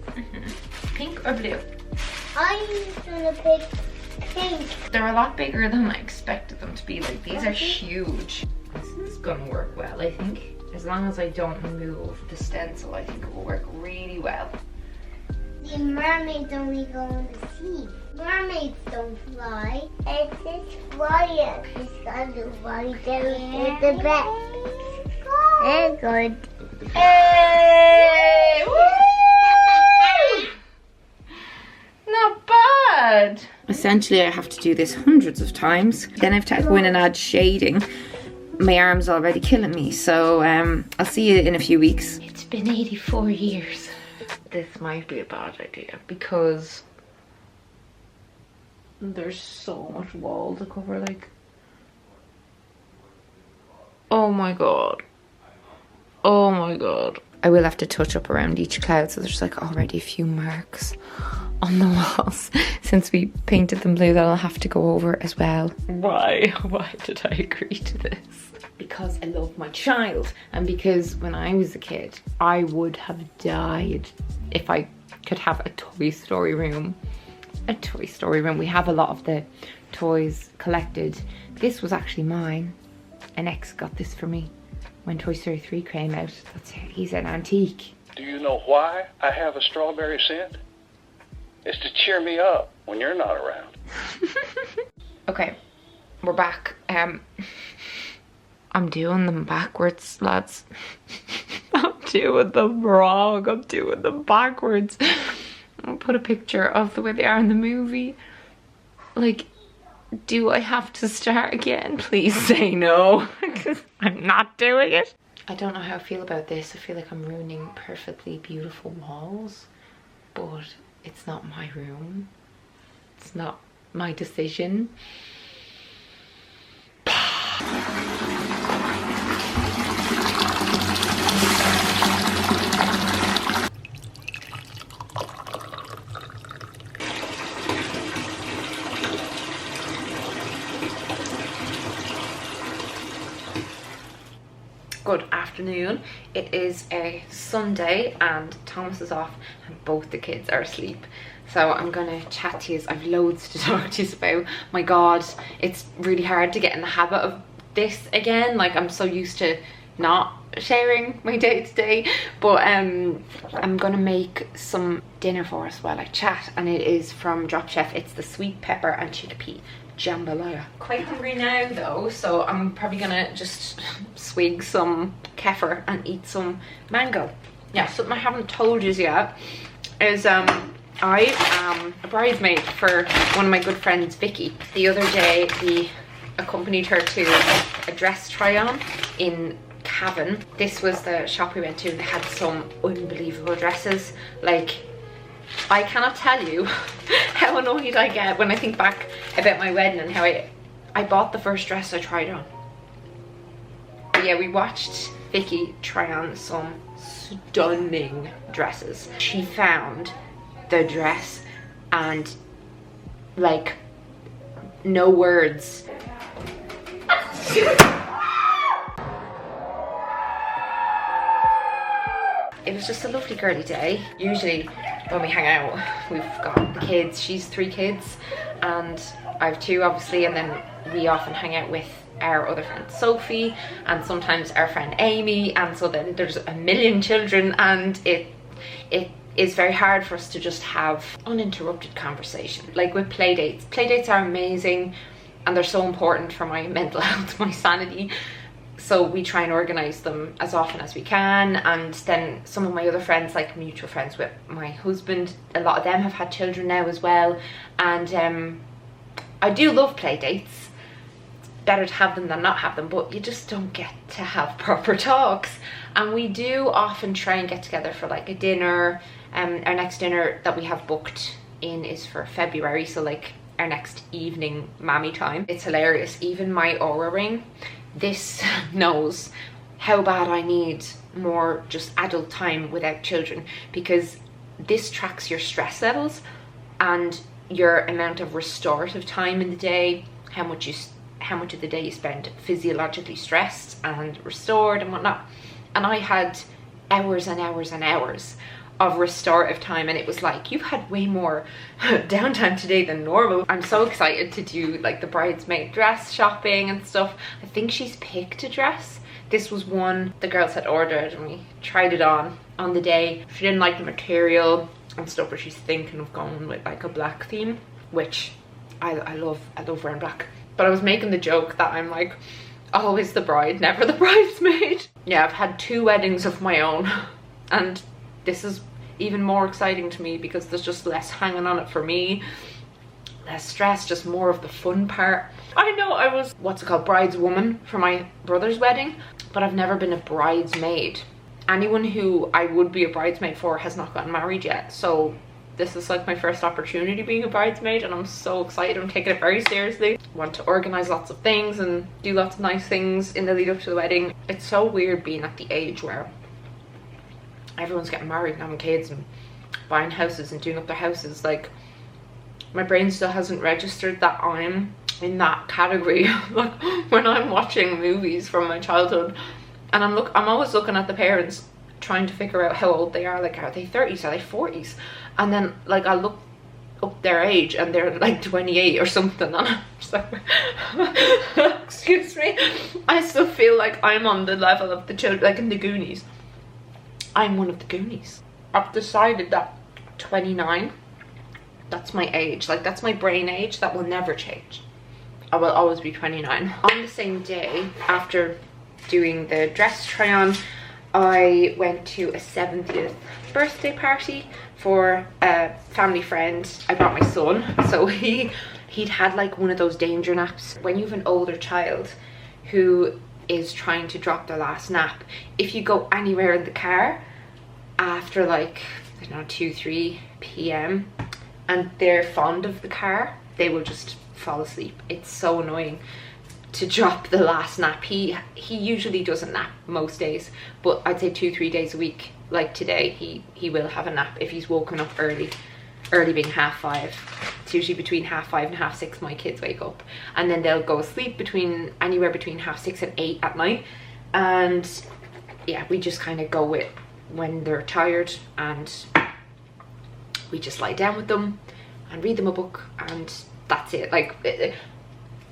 Pink or blue? I'm gonna pick pink. They're a lot bigger than I expected them to be. Like, these are huge. This is gonna work well, I think. As long as I don't move the stencil, I think it will work really well. The mermaids only go in the sea. Mermaids don't fly. It's just flying. It's got to fly down to the back. Very good. Hey! Woo! Not bad. Essentially, I have to do this hundreds of times. Then I have to go in and add shading. My arm's already killing me, so I'll see you in a few weeks. It's been 84 years. This might be a bad idea because there's so much wall to cover. Like, oh my god, oh my god. I will have to touch up around each cloud, so there's like already a few marks on the walls since we painted them blue that I'll have to go over as well. Why did I agree to this? Because I love my child, and because when I was a kid I would have died if I could have a Toy Story room. A Toy Story room. We have a lot of the toys collected. This was actually mine. An ex got this for me when Toy Story 3 came out. He's an antique. Do you know why I have a strawberry scent? It's to cheer me up when you're not around. Okay, we're back. I'm doing them backwards, lads. I'm doing them wrong. I'm doing them backwards. I'll put a picture of the way they are in the movie. Like, do I have to start again? Please say no, because I'm not doing it. I don't know how I feel about this. I feel like I'm ruining perfectly beautiful walls, but it's not my room. It's not my decision. Good afternoon. It is a Sunday and Thomas is off and both the kids are asleep. So I'm gonna chat to you. I've loads to talk to you about. My god, it's really hard to get in the habit of this again. Like, I'm so used to not sharing my day to day, but I'm gonna make some dinner for us while I chat, and it is from Drop Chef. It's the sweet pepper and chickpea jambalaya. Quite hungry now though, so I'm probably gonna just swig some kefir and eat some mango. Yeah, something I haven't told you yet is I am a bridesmaid for one of my good friends, Vicky. The other day we accompanied her to a dress try on in Cavan. This was the shop we went to and they had some unbelievable dresses. Like, I cannot tell you how annoyed I get when I think back about my wedding and how I bought the first dress I tried on. But yeah, we watched Vicky try on some stunning dresses. She found the dress and, like, no words. was just a lovely girly day. Usually when we hang out, we've got the kids. She's 3 kids and I have 2 obviously, and then we often hang out with our other friend Sophie and sometimes our friend Amy, and so then there's a million children, and it is very hard for us to just have uninterrupted conversation. Like with play dates. Play dates are amazing and they're so important for my mental health, my sanity. So we try and organise them as often as we can. And then some of my other friends, like mutual friends with my husband, a lot of them have had children now as well. And I do love play dates. It's better to have them than not have them, but you just don't get to have proper talks. And we do often try and get together for like a dinner. Our next dinner that we have booked in is for February, so like our next evening mammy time. It's hilarious. Even my Aura ring, this knows how bad I need more just adult time without children, because this tracks your stress levels and your amount of restorative time in the day, how much of the day you spend physiologically stressed and restored and whatnot. And I had hours and hours and hours of restorative time, and it was like, you've had way more downtime today than normal. I'm so excited to do like the bridesmaid dress shopping and stuff. I think she's picked a dress. This was one the girls had ordered and we tried it on the day. She didn't like the material and stuff, but she's thinking of going with like a black theme, which I love wearing black. But I was making the joke that I'm like always the bride, never the bridesmaid. Yeah, I've had 2 weddings of my own, and this is even more exciting to me because there's just less hanging on it for me, less stress, just more of the fun part. I know I was, what's it called, brideswoman for my brother's wedding, but I've never been a bridesmaid. Anyone who I would be a bridesmaid for has not gotten married yet, so this is like my first opportunity being a bridesmaid, and I'm so excited. I'm taking it very seriously. I want to organise lots of things and do lots of nice things in the lead up to the wedding. It's so weird being at the age where everyone's getting married and having kids and buying houses and doing up their houses. Like, my brain still hasn't registered that I'm in that category. Like when I'm watching movies from my childhood and I'm always looking at the parents trying to figure out how old they are. Like, are they 30s, are they 40s? And then like I look up their age and they're like 28 or something, and I'm just like excuse me, I still feel like I'm on the level of the children, like in the Goonies. I'm one of the Goonies. I've decided that 29, that's my age. Like, that's my brain age. That will never change. I will always be 29. On the same day, after doing the dress try on, I went to a 70th birthday party for a family friend. I brought my son, so he'd had like one of those danger naps. When you have an older child who is trying to drop their last nap, if you go anywhere in the car after like, I don't know, 2-3 p.m. and they're fond of the car, they will just fall asleep. It's so annoying to drop the last nap. He usually doesn't nap most days, but I'd say 2-3 days a week, like today, he will have a nap if he's woken up early being 5:30. It's usually between 5:30 and 6:30 my kids wake up, and then they'll go asleep anywhere between 6:30 and 8 at night. And yeah, we just kind of go with when they're tired, and we just lie down with them and read them a book, and that's it. Like,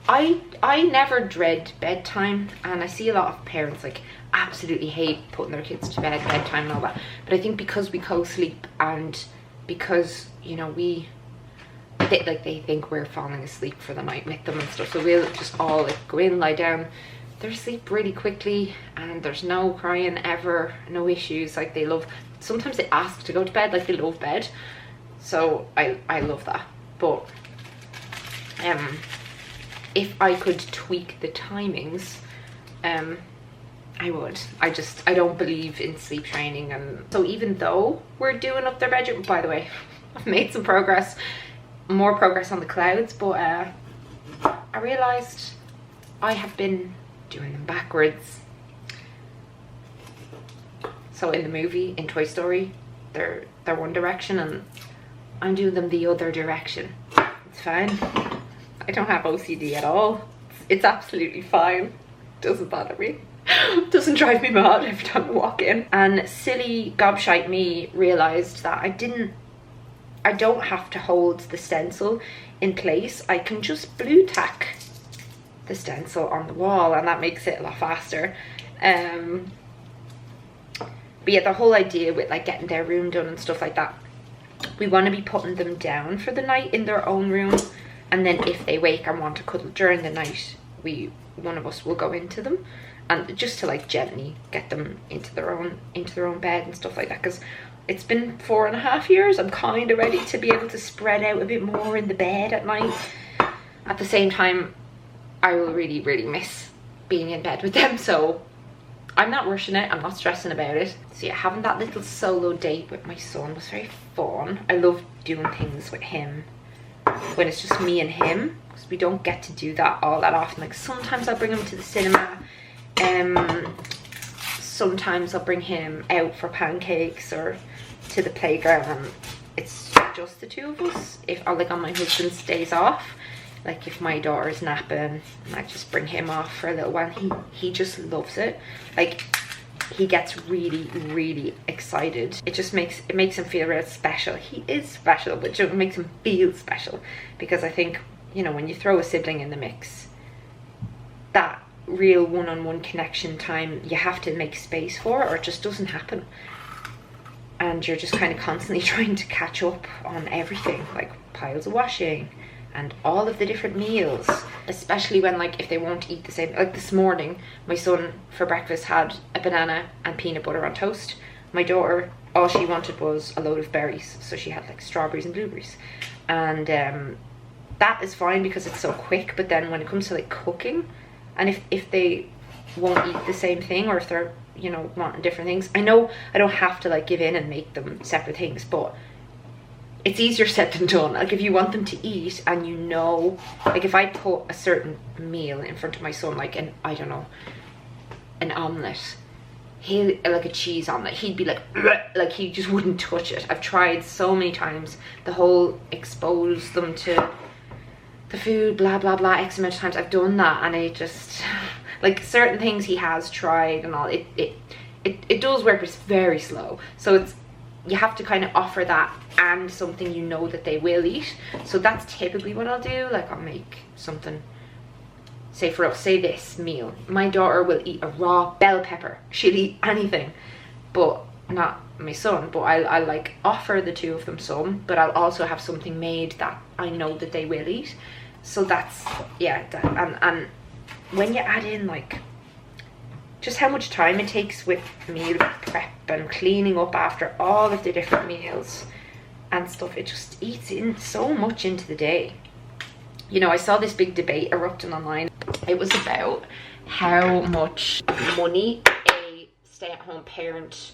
I never dread bedtime, and I see a lot of parents like absolutely hate putting their kids to bed, bedtime and all that, but I think because we co-sleep and because, you know, they think we're falling asleep for the night with them and stuff, so we'll just all like go in, lie down, they're asleep really quickly, and there's no crying ever, no issues. Like, they love, sometimes they ask to go to bed, like they love bed, so I love that. But if I could tweak the timings, I would. I don't believe in sleep training, and so even though we're doing up their bedroom, by the way, I've made some progress, more progress on the clouds, but I realized I have been doing them backwards. So in the movie, in Toy Story, they're one direction and I'm doing them the other direction. It's fine. I don't have OCD at all. It's absolutely fine. Doesn't bother me. doesn't drive me mad every time I walk in. And silly gobshite me realised that I don't have to hold the stencil in place. I can just blue tack the stencil on the wall, and that makes it a lot faster. But yeah, the whole idea with like getting their room done and stuff like that, we want to be putting them down for the night in their own room, and then if they wake and want to cuddle during the night, one of us will go into them, and just to like gently get them into their own bed and stuff like that, because it's been 4.5 years. I'm kind of ready to be able to spread out a bit more in the bed at night. At the same time, I will really, really miss being in bed with them, so I'm not rushing it, I'm not stressing about it. So yeah, having that little solo date with my son was very fun. I love doing things with him when it's just me and him, because we don't get to do that all that often. Like sometimes I'll bring him to the cinema, sometimes I'll bring him out for pancakes or to the playground. It's just the two of us. If like on my husband's days off, like if my daughter's napping, I just bring him off for a little while. He just loves it. Like he gets really, really excited. It makes him feel real special. He is special, but it makes him feel special, because I think, you know, when you throw a sibling in the mix, that real one-on-one connection time, you have to make space for, or it just doesn't happen. And you're just kind of constantly trying to catch up on everything, like piles of washing and all of the different meals, especially when like if they won't eat the same. Like this morning, my son for breakfast had a banana and peanut butter on toast. My daughter, all she wanted was a load of berries, so she had like strawberries and blueberries, and that is fine because it's so quick. But then when it comes to like cooking, and if they won't eat the same thing, or if they're, you know, wanting different things, I know I don't have to like give in and make them separate things, but it's easier said than done. Like if you want them to eat, and you know, like if I put a certain meal in front of my son, like I don't know, an omelette, like a cheese omelette, he'd be like he just wouldn't touch it. I've tried so many times the whole expose them to the food, blah blah blah, X amount of times. I've done that, and it just, like certain things he has tried and all, it does work, but it's very slow. So you have to kind of offer that and something you know that they will eat. So that's typically what I'll do. Like I'll make something, say for us, say this meal, my daughter will eat a raw bell pepper, she'll eat anything, but not my son. But I'll like offer the two of them some, but I'll also have something made that I know that they will eat. So that's, yeah, and when you add in like just how much time it takes with meal prep and cleaning up after all of the different meals and stuff, it just eats in so much into the day. You know, I saw this big debate erupting online. It was about how much money a stay-at-home parent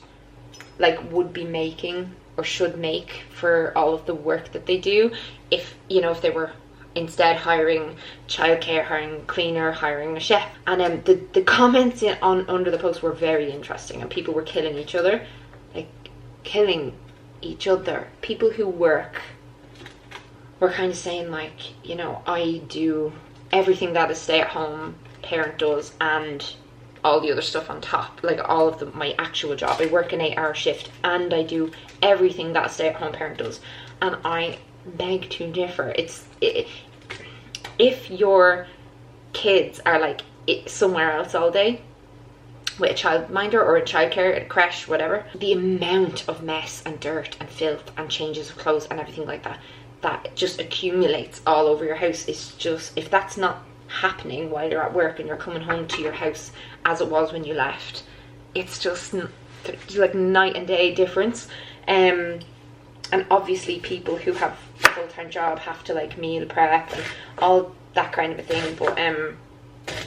like would be making or should make for all of the work that they do, if, you know, if they were instead hiring childcare, hiring cleaner, hiring a chef. And the comments under the post were very interesting, and people were killing each other. People who work were kind of saying like, you know, I do everything that a stay-at-home parent does and all the other stuff on top, like all of my actual job. I work an 8-hour shift and I do everything that a stay-at-home parent does. And I beg to differ. If your kids are like somewhere else all day with a childminder or a childcare, a creche, whatever, the amount of mess and dirt and filth and changes of clothes and everything like that just accumulates all over your house. It's just, if that's not happening while you're at work and you're coming home to your house as it was when you left, it's just like night and day difference. And obviously people who have a full-time job have to like meal prep and all that kind of a thing. But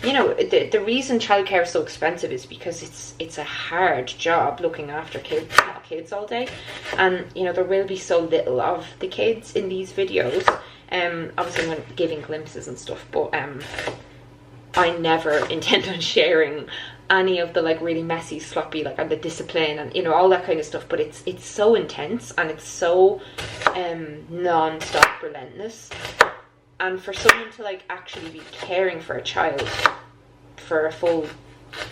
you know, the reason childcare is so expensive is because it's a hard job looking after kids all day. And you know, there will be so little of the kids in these videos. Obviously I'm giving glimpses and stuff, but I never intend on sharing any of the like really messy, sloppy, like, and the discipline and, you know, all that kind of stuff. But it's so intense and it's so non-stop relentless. And for someone to like actually be caring for a child for a full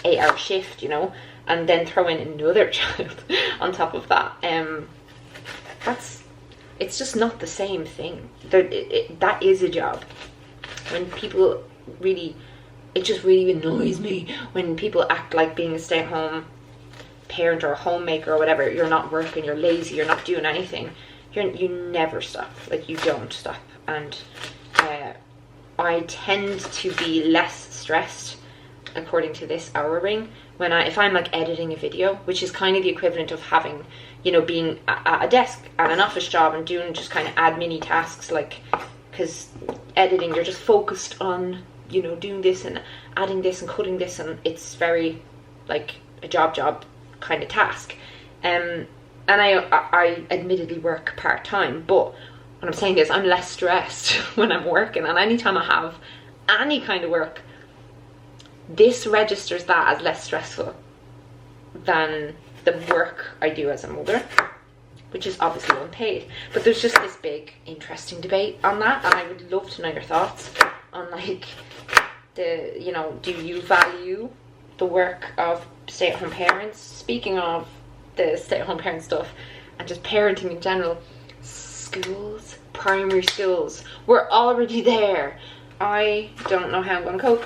8-hour shift, you know, and then throw in another child on top of that. It's just not the same thing. That is a job. When people really, it just really annoys me when people act like being a stay-at-home parent or a homemaker or whatever. You're not working, you're lazy, you're not doing anything. You never stop. Like, you don't stop. And I tend to be less stressed, according to this hour ring, if I'm like editing a video, which is kind of the equivalent of having, you know, being at a desk at an office job and doing just kind of admin-y tasks, like, because editing, you're just focused on, you know, doing this and adding this and cutting this, and it's very like a job kind of task. And I admittedly work part-time, but what I'm saying is I'm less stressed when I'm working, and anytime I have any kind of work, this registers that as less stressful than the work I do as a mother, which is obviously unpaid. But there's just this big interesting debate on that, and I would love to know your thoughts on, like, you know, do you value the work of stay-at-home parents? Speaking of the stay-at-home parent stuff and just parenting in general, schools, primary schools, we're already there. I don't know how I'm gonna cope.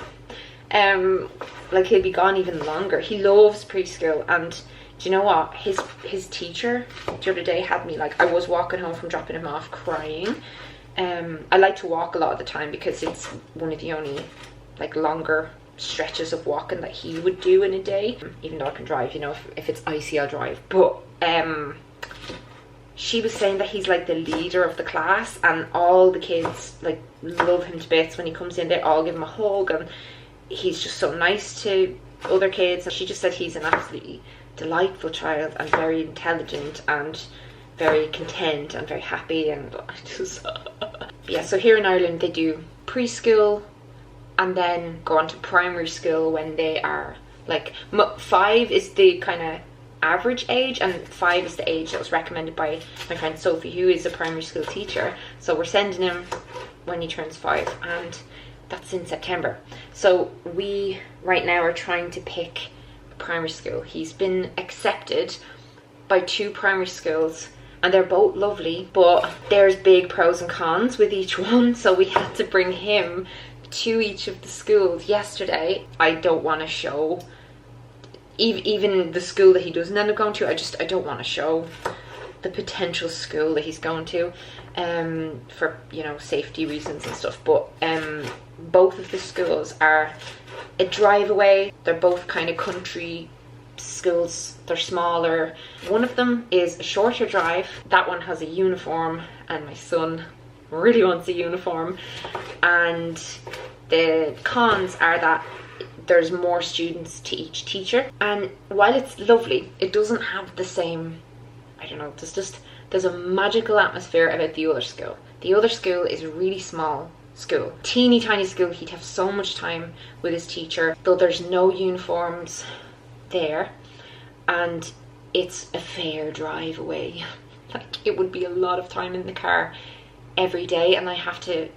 Like, he'll be gone even longer. He loves preschool, and do you know what, his teacher the other day had me, like, I was walking home from dropping him off crying. I like to walk a lot of the time because it's one of the only, like, longer stretches of walking that he would do in a day, even though I can drive, you know, if it's icy I'll drive. But she was saying that he's like the leader of the class, and all the kids like love him to bits. When he comes in, they all give him a hug, and he's just so nice to other kids. And she just said he's an absolutely delightful child, and very intelligent, and very content, and very happy. And I just yeah, so here in Ireland they do preschool and then go on to primary school when they are like 5 is the kind of average age, and 5 is the age that was recommended by my friend Sophie, who is a primary school teacher. So we're sending him when he turns 5, and that's in September. So we right now are trying to pick a primary school. He's been accepted by 2 primary schools, and they're both lovely, but there's big pros and cons with each one. So we had to bring him to each of the schools yesterday. I don't want to show even the school that he doesn't end up going to. I don't want to show the potential school that he's going to, for, you know, safety reasons and stuff. But both of the schools are a drive away. They're both kind of country schools. They're smaller. One of them is a shorter drive. That one has a uniform, and my son really wants a uniform. And the cons are that there's more students to each teacher, and while it's lovely, it doesn't have the same, I don't know, there's a magical atmosphere about the other school. The other school is a really small school, teeny tiny school. He'd have so much time with his teacher, though there's no uniforms there, and it's a fair drive away. Like, it would be a lot of time in the car every day, and I have to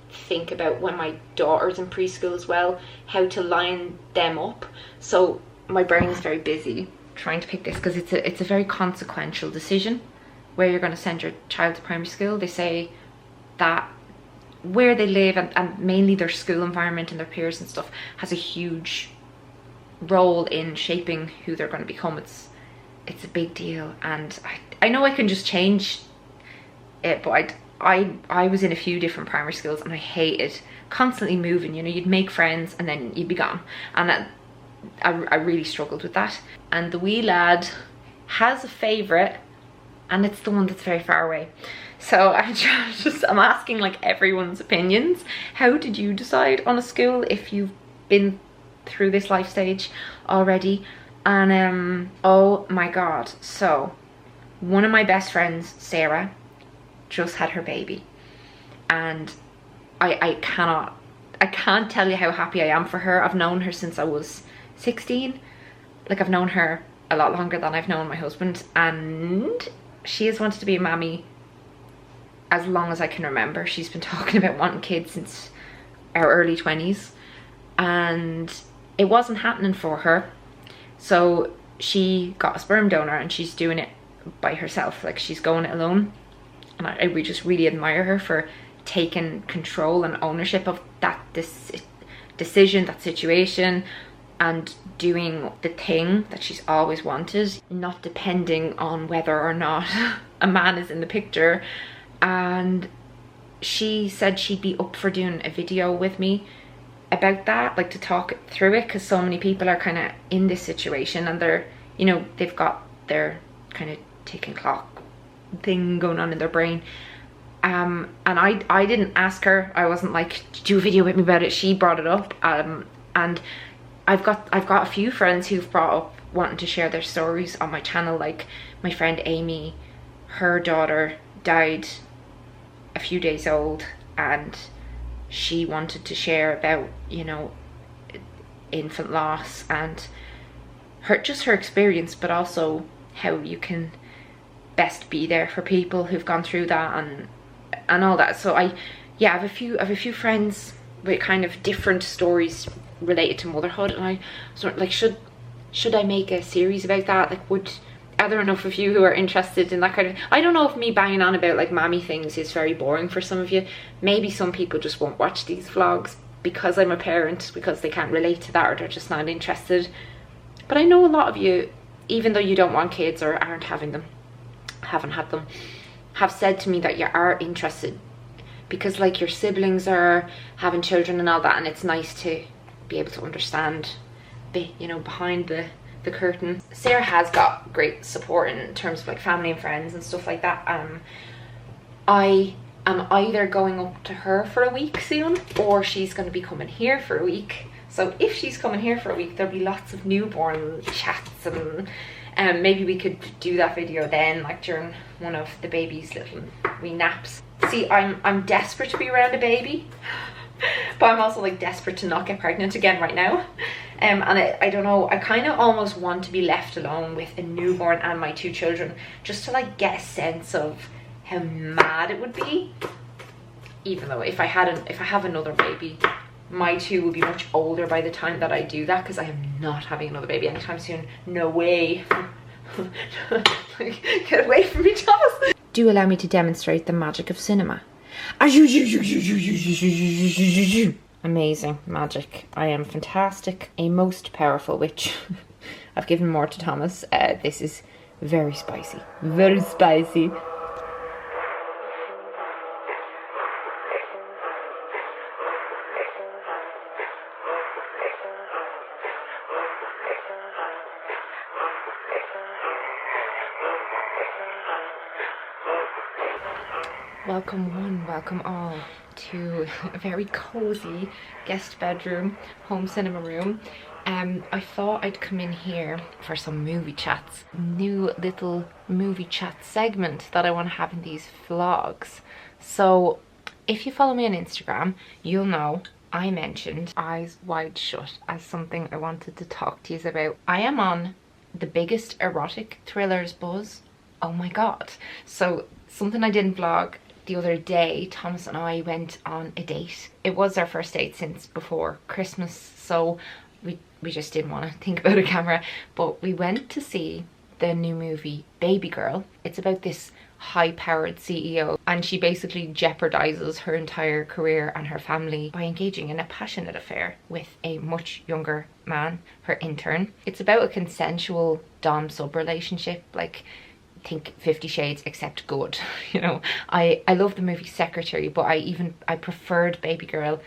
think about when my daughter's in preschool as well, how to line them up. So my brain is very busy trying to pick this, because it's a very consequential decision where you're going to send your child to primary school. They say that where they live and mainly their school environment and their peers and stuff has a huge role in shaping who they're going to become. It's a big deal, and I know I can just change it, but I was in a few different primary schools, and I hated constantly moving. You know, you'd make friends and then you'd be gone, and I really struggled with that. And the wee lad has a favourite, and it's the one that's very far away. So I'm asking like everyone's opinions. How did you decide on a school if you've been through this life stage already? And oh my god, so one of my best friends, Sarah, just had her baby, and I can't tell you how happy I am for her. I've known her since I was 16. Like, I've known her a lot longer than I've known my husband, and she has wanted to be a mammy as long as I can remember. She's been talking about wanting kids since our early 20s, and it wasn't happening for her. So she got a sperm donor and she's doing it by herself. Like, she's going it alone. And we just really admire her for taking control and ownership of that decision, that situation, and doing the thing that she's always wanted, not depending on whether or not a man is in the picture. And she said she'd be up for doing a video with me about that, like to talk through it, because so many people are kind of in this situation and they're, you know, they've got their kind of ticking clock thing going on in their brain. And I didn't ask her. I wasn't like, do a video with me about it. She brought it up. And I've got a few friends who've brought up wanting to share their stories on my channel. Like my friend Amy, her daughter died a few days old, and she wanted to share about, you know, infant loss and her experience, but also how you can best be there for people who've gone through that and all that. So I have a few friends with kind of different stories related to motherhood, and I sort of like, should I make a series about that? Like, are there enough of you who are interested in that kind of, I don't know if me banging on about like mommy things is very boring for some of you. Maybe some people just won't watch these vlogs because I'm a parent, because they can't relate to that, or they're just not interested. But I know a lot of you, even though you don't want kids or aren't having them, haven't had them, have said to me that you are interested because like your siblings are having children and all that, and it's nice to be able to understand you know, behind the curtain. Sarah has got great support in terms of like family and friends and stuff like that. I am either going up to her for a week soon, or she's going to be coming here for a week. So if she's coming here for a week, there'll be lots of newborn chats, and maybe we could do that video then, like during one of the baby's little wee naps. See, I'm desperate to be around a baby, but I'm also like desperate to not get pregnant again right now. And I don't know, I kind of almost want to be left alone with a newborn and my 2 children, just to like get a sense of how mad it would be. Even though if I have another baby, my 2 will be much older by the time that I do that, because I am not having another baby anytime soon. No way. Get away from me, Thomas. Do allow me to demonstrate the magic of cinema. Amazing magic. I am fantastic. A most powerful witch. I've given more to Thomas. This is very spicy. Very spicy. Welcome one, welcome all to a very cozy guest bedroom, home cinema room. I thought I'd come in here for some movie chats. New little movie chat segment that I want to have in these vlogs. So if you follow me on Instagram, you'll know I mentioned Eyes Wide Shut as something I wanted to talk to you about. I am on the biggest erotic thrillers buzz. Oh my god. So something I didn't vlog the other day, Thomas and I went on a date. It was our first date since before Christmas, so we just didn't want to think about a camera, but we went to see the new movie Babygirl. It's about this high-powered CEO, and she basically jeopardizes her entire career and her family by engaging in a passionate affair with a much younger man, her intern. It's about a consensual dom-sub relationship, like think 50 Shades except good. You know, I love the movie Secretary, but I preferred Babygirl,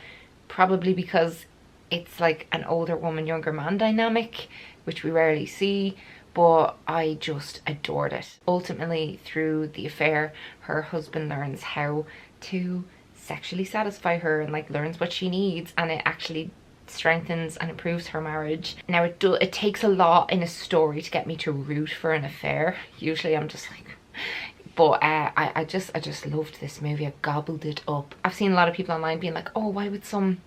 probably because it's like an older woman, younger man dynamic, which we rarely see, but I just adored it. Ultimately, through the affair, her husband learns how to sexually satisfy her and like learns what she needs, and it actually strengthens and improves her marriage. Now it takes a lot in a story to get me to root for an affair. Usually I'm just like, but I just loved this movie. I gobbled it up. I've seen a lot of people online being like, oh, why would some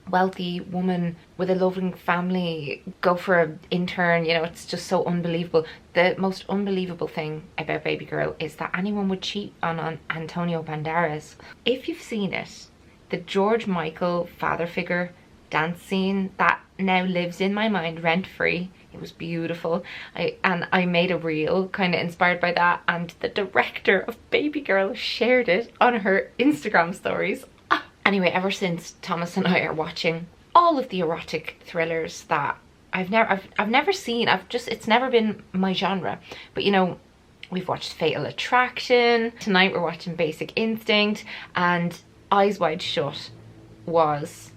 wealthy woman with a loving family go for an intern? You know, it's just so unbelievable. The most unbelievable thing about Babygirl is that anyone would cheat on Antonio Banderas. If you've seen it, the George Michael father figure dance scene that now lives in my mind rent-free. It was beautiful. I made a reel kind of inspired by that, and the director of Babygirl shared it on her Instagram stories. Anyway, ever since, Thomas and I are watching all of the erotic thrillers that I've never seen. It's never been my genre. But you know, we've watched Fatal Attraction. Tonight we're watching Basic Instinct, and Eyes Wide Shut was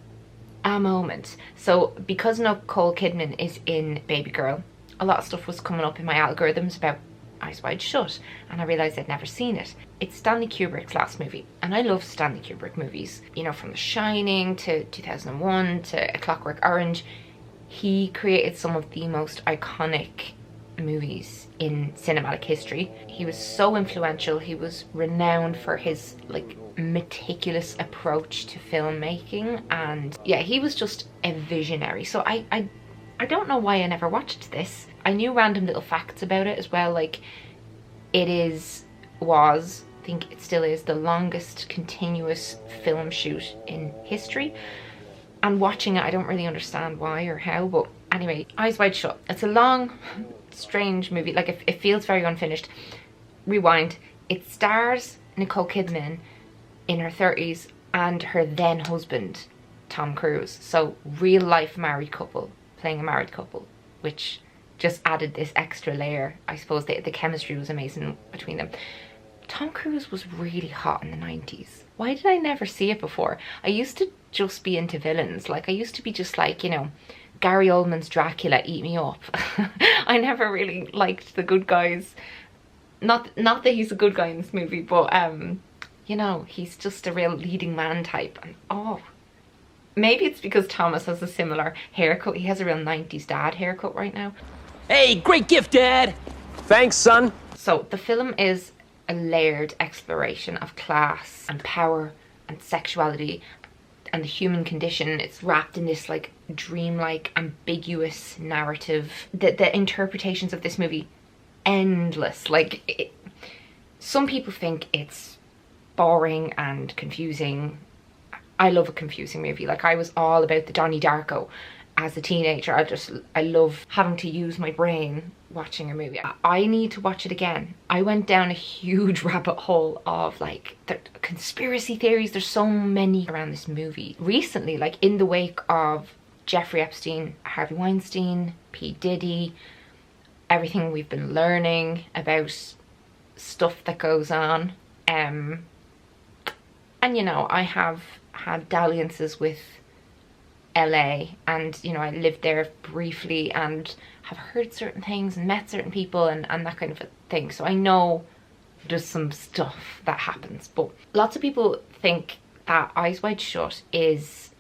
a moment. So because Nicole Kidman is in Babygirl, a lot of stuff was coming up in my algorithms about Eyes Wide Shut, and I realised I'd never seen it. It's Stanley Kubrick's last movie, and I love Stanley Kubrick movies. You know, from The Shining to 2001 to A Clockwork Orange. He created some of the most iconic movies in cinematic history. He was so influential. He was renowned for his like meticulous approach to filmmaking, and yeah, he was just a visionary. So I don't know why I never watched this. I knew random little facts about it as well, like it was, I think it still is, the longest continuous film shoot in history. And watching it, I don't really understand why or how, but anyway, Eyes Wide Shut. It's a long, strange movie. Like, it feels very unfinished. Rewind. It stars Nicole Kidman in her 30s and her then husband, Tom Cruise. So, real life married couple playing a married couple, which just added this extra layer. I suppose the chemistry was amazing between them. Tom Cruise was really hot in the 90s. Why did I never see it before? I used to just be into villains. Like, I used to be just like, you know, Gary Oldman's Dracula, eat me up. I never really liked the good guys. Not that he's a good guy in this movie, but you know, he's just a real leading man type. And oh, maybe it's because Thomas has a similar haircut. He has a real 90s dad haircut right now. Hey, great gift, Dad! Thanks, son. So the film is a layered exploration of class and power and sexuality and the human condition. It's wrapped in this like dreamlike, ambiguous narrative. The interpretations of this movie, endless. Like, some people think it's boring and confusing. I love a confusing movie. Like, I was all about the Donnie Darko as a teenager. I love having to use my brain watching a movie. I need to watch it again. I went down a huge rabbit hole of like the conspiracy theories. There's so many around this movie. Recently, like in the wake of Jeffrey Epstein, Harvey Weinstein, P. Diddy, everything we've been learning about stuff that goes on. And you know, I have had dalliances with LA, and you know, I lived there briefly and have heard certain things and met certain people and that kind of a thing. So I know there's some stuff that happens, but lots of people think that Eyes Wide Shut is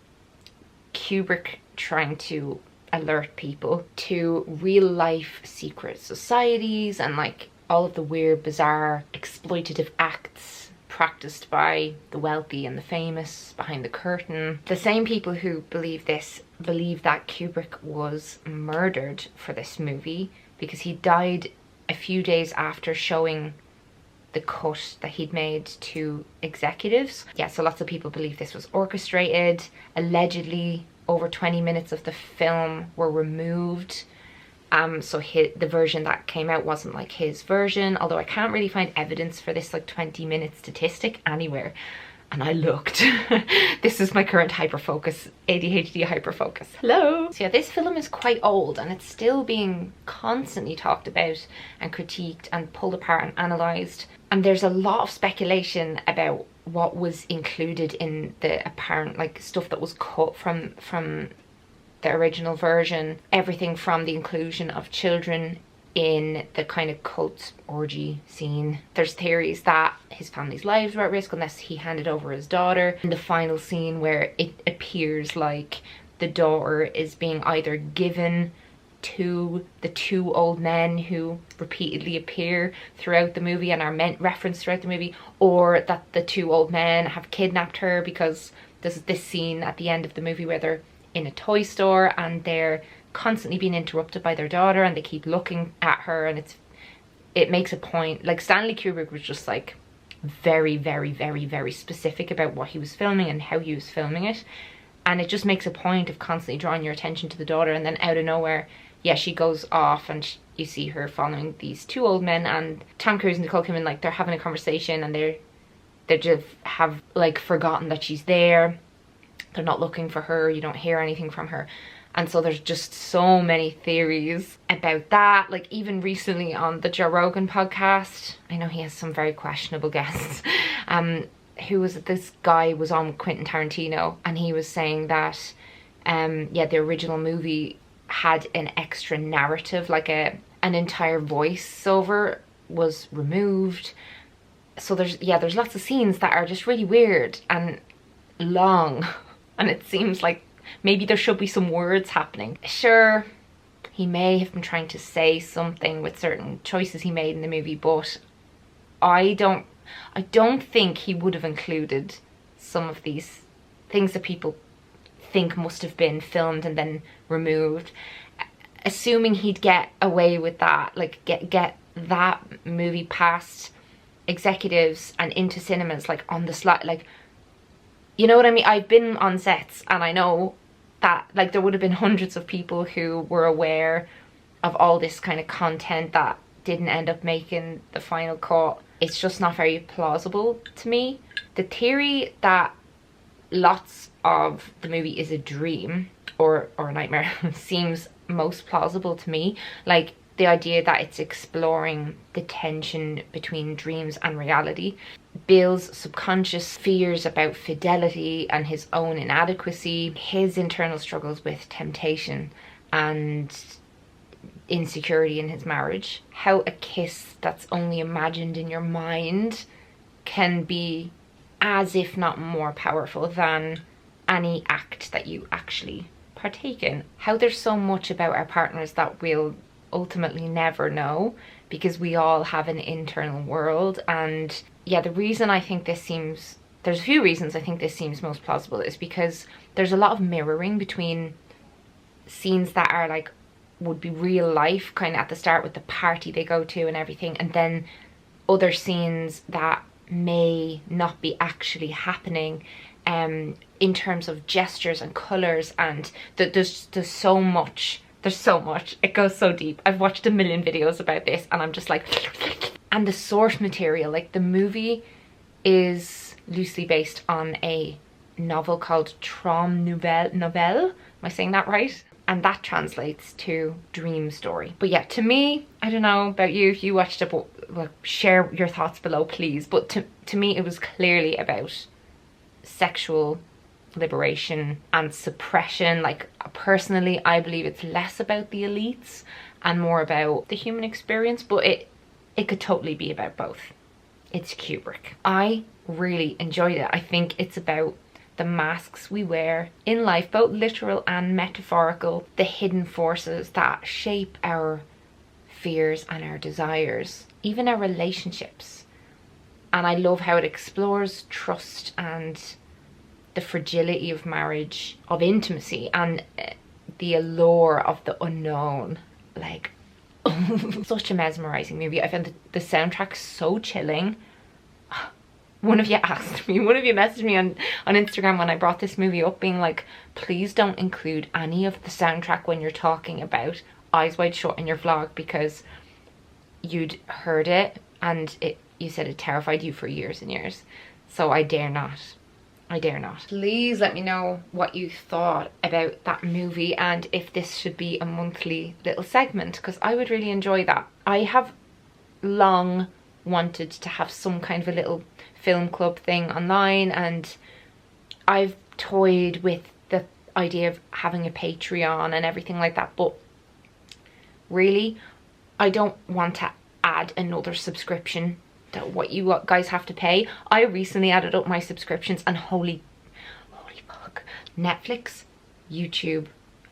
Kubrick trying to alert people to real life secret societies and like all of the weird, bizarre, exploitative acts practiced by the wealthy and the famous behind the curtain. The same people who believe this believe that Kubrick was murdered for this movie because he died a few days after showing the cut that he'd made to executives. Yeah, so lots of people believe this was orchestrated. Allegedly, over 20 minutes of the film were removed. So the version that came out wasn't like his version, although I can't really find evidence for this like 20-minute statistic anywhere. And I looked. This is my current hyperfocus, ADHD hyperfocus. Hello! So yeah, this film is quite old and it's still being constantly talked about and critiqued and pulled apart and analysed. And there's a lot of speculation about what was included in the apparent like stuff that was cut from the original version. Everything from the inclusion of children in the kind of cult orgy scene. There's theories that his family's lives were at risk unless he handed over his daughter. In the final scene where it appears like the daughter is being either given to the two old men who repeatedly appear throughout the movie and are referenced throughout the movie, or that the two old men have kidnapped her, because there's this scene at the end of the movie where they're in a toy store and they're constantly being interrupted by their daughter and they keep looking at her, and it makes a point. Like, Stanley Kubrick was just like very, very, very, very specific about what he was filming and how he was filming it, And it just makes a point of constantly drawing your attention to the daughter, and then out of nowhere, yeah, she goes off and you see her following these two old men, and Tom Cruise and Nicole Kidman, like, they're having a conversation, and they just have, like, forgotten that she's there. They're not looking for her. You don't hear anything from her. And so there's just so many theories about that. Like, even recently on the Joe Rogan podcast, I know he has some very questionable guests. Who was it? This guy was on with Quentin Tarantino, and he was saying that, yeah, the original movie had an extra narrative, like an entire voiceover was removed. So there's lots of scenes that are just really weird and long, and it seems like maybe there should be some words happening. Sure, he may have been trying to say something with certain choices he made in the movie, but I don't think he would have included some of these things that people think must have been filmed and then removed. Assuming he'd get away with that, like get that movie past executives and into cinemas, like on the slide, like, you know what I mean? I've been on sets and I know that, like, there would have been hundreds of people who were aware of all this kind of content that didn't end up making the final cut. It's just not very plausible to me. The theory that lots of the movie is a dream or a nightmare seems most plausible to me. Like, the idea that it's exploring the tension between dreams and reality. Bill's subconscious fears about fidelity and his own inadequacy, his internal struggles with temptation and insecurity in his marriage, how a kiss that's only imagined in your mind can be as if not more powerful than any act that you actually partake in. How there's so much about our partners that we'll ultimately never know, because we all have an internal world. And yeah, the reason I think this seems, there's a few reasons I think this seems most plausible, is because there's a lot of mirroring between scenes that are like, would be real life, kind of at the start with the party they go to and everything, and then other scenes that may not be actually happening, in terms of gestures and colours, and there's so much. There's so much. It goes so deep. I've watched a million videos about this and I'm just like... And the source material, like, the movie is loosely based on a novel called Trom Nouvelle. Am I saying that right? And that translates to dream story. But yeah, to me, I don't know about you, if you watched it, but well, share your thoughts below, please. But to me, it was clearly about sexual liberation and suppression. Like, personally, I believe it's less about the elites and more about the human experience, but it could totally be about both. It's Kubrick. I really enjoyed it. I think it's about the masks we wear in life, both literal and metaphorical, the hidden forces that shape our fears and our desires, even our relationships. And I love how it explores trust and the fragility of marriage, of intimacy, and the allure of the unknown. Like, such a mesmerizing movie. I found the soundtrack so chilling. One of you messaged me on Instagram when I brought this movie up, being like, please don't include any of the soundtrack when you're talking about Eyes Wide Shut in your vlog, because you'd heard it and you said it terrified you for years and years. So I dare not. Please let me know what you thought about that movie, and if this should be a monthly little segment, because I would really enjoy that. I have long wanted to have some kind of a little film club thing online, and I've toyed with the idea of having a Patreon and everything like that, but really I don't want to add another subscription to what you guys have to pay. I recently added up my subscriptions, and holy fuck, Netflix, YouTube,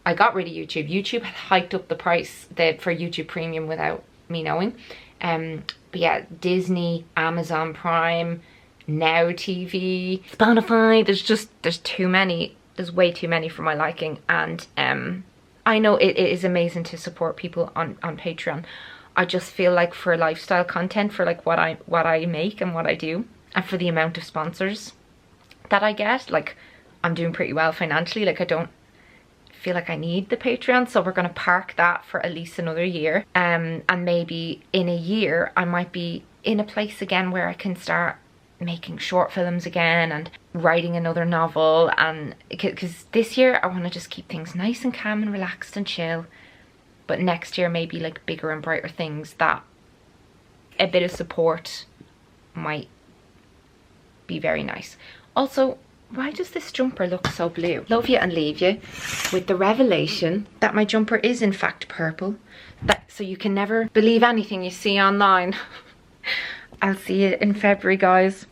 I got rid of YouTube. YouTube had hiked up the price for YouTube Premium without me knowing. But yeah, Disney, Amazon Prime, Now TV, Spotify, there's too many. There's way too many for my liking. And I know it is amazing to support people on Patreon. I just feel like for lifestyle content, for like what I make and what I do, and for the amount of sponsors that I get, like, I'm doing pretty well financially. Like I don't feel like I need the Patreon, so we're going to park that for at least another year. And maybe in a year I might be in a place again where I can start making short films again and writing another novel, and because this year I want to just keep things nice and calm and relaxed and chill, but next year maybe like bigger and brighter things that a bit of support might be very nice. Also, why does this jumper look so blue? Love you and leave you with the revelation that my jumper is in fact purple, so you can never believe anything you see online. I'll see you in February, guys.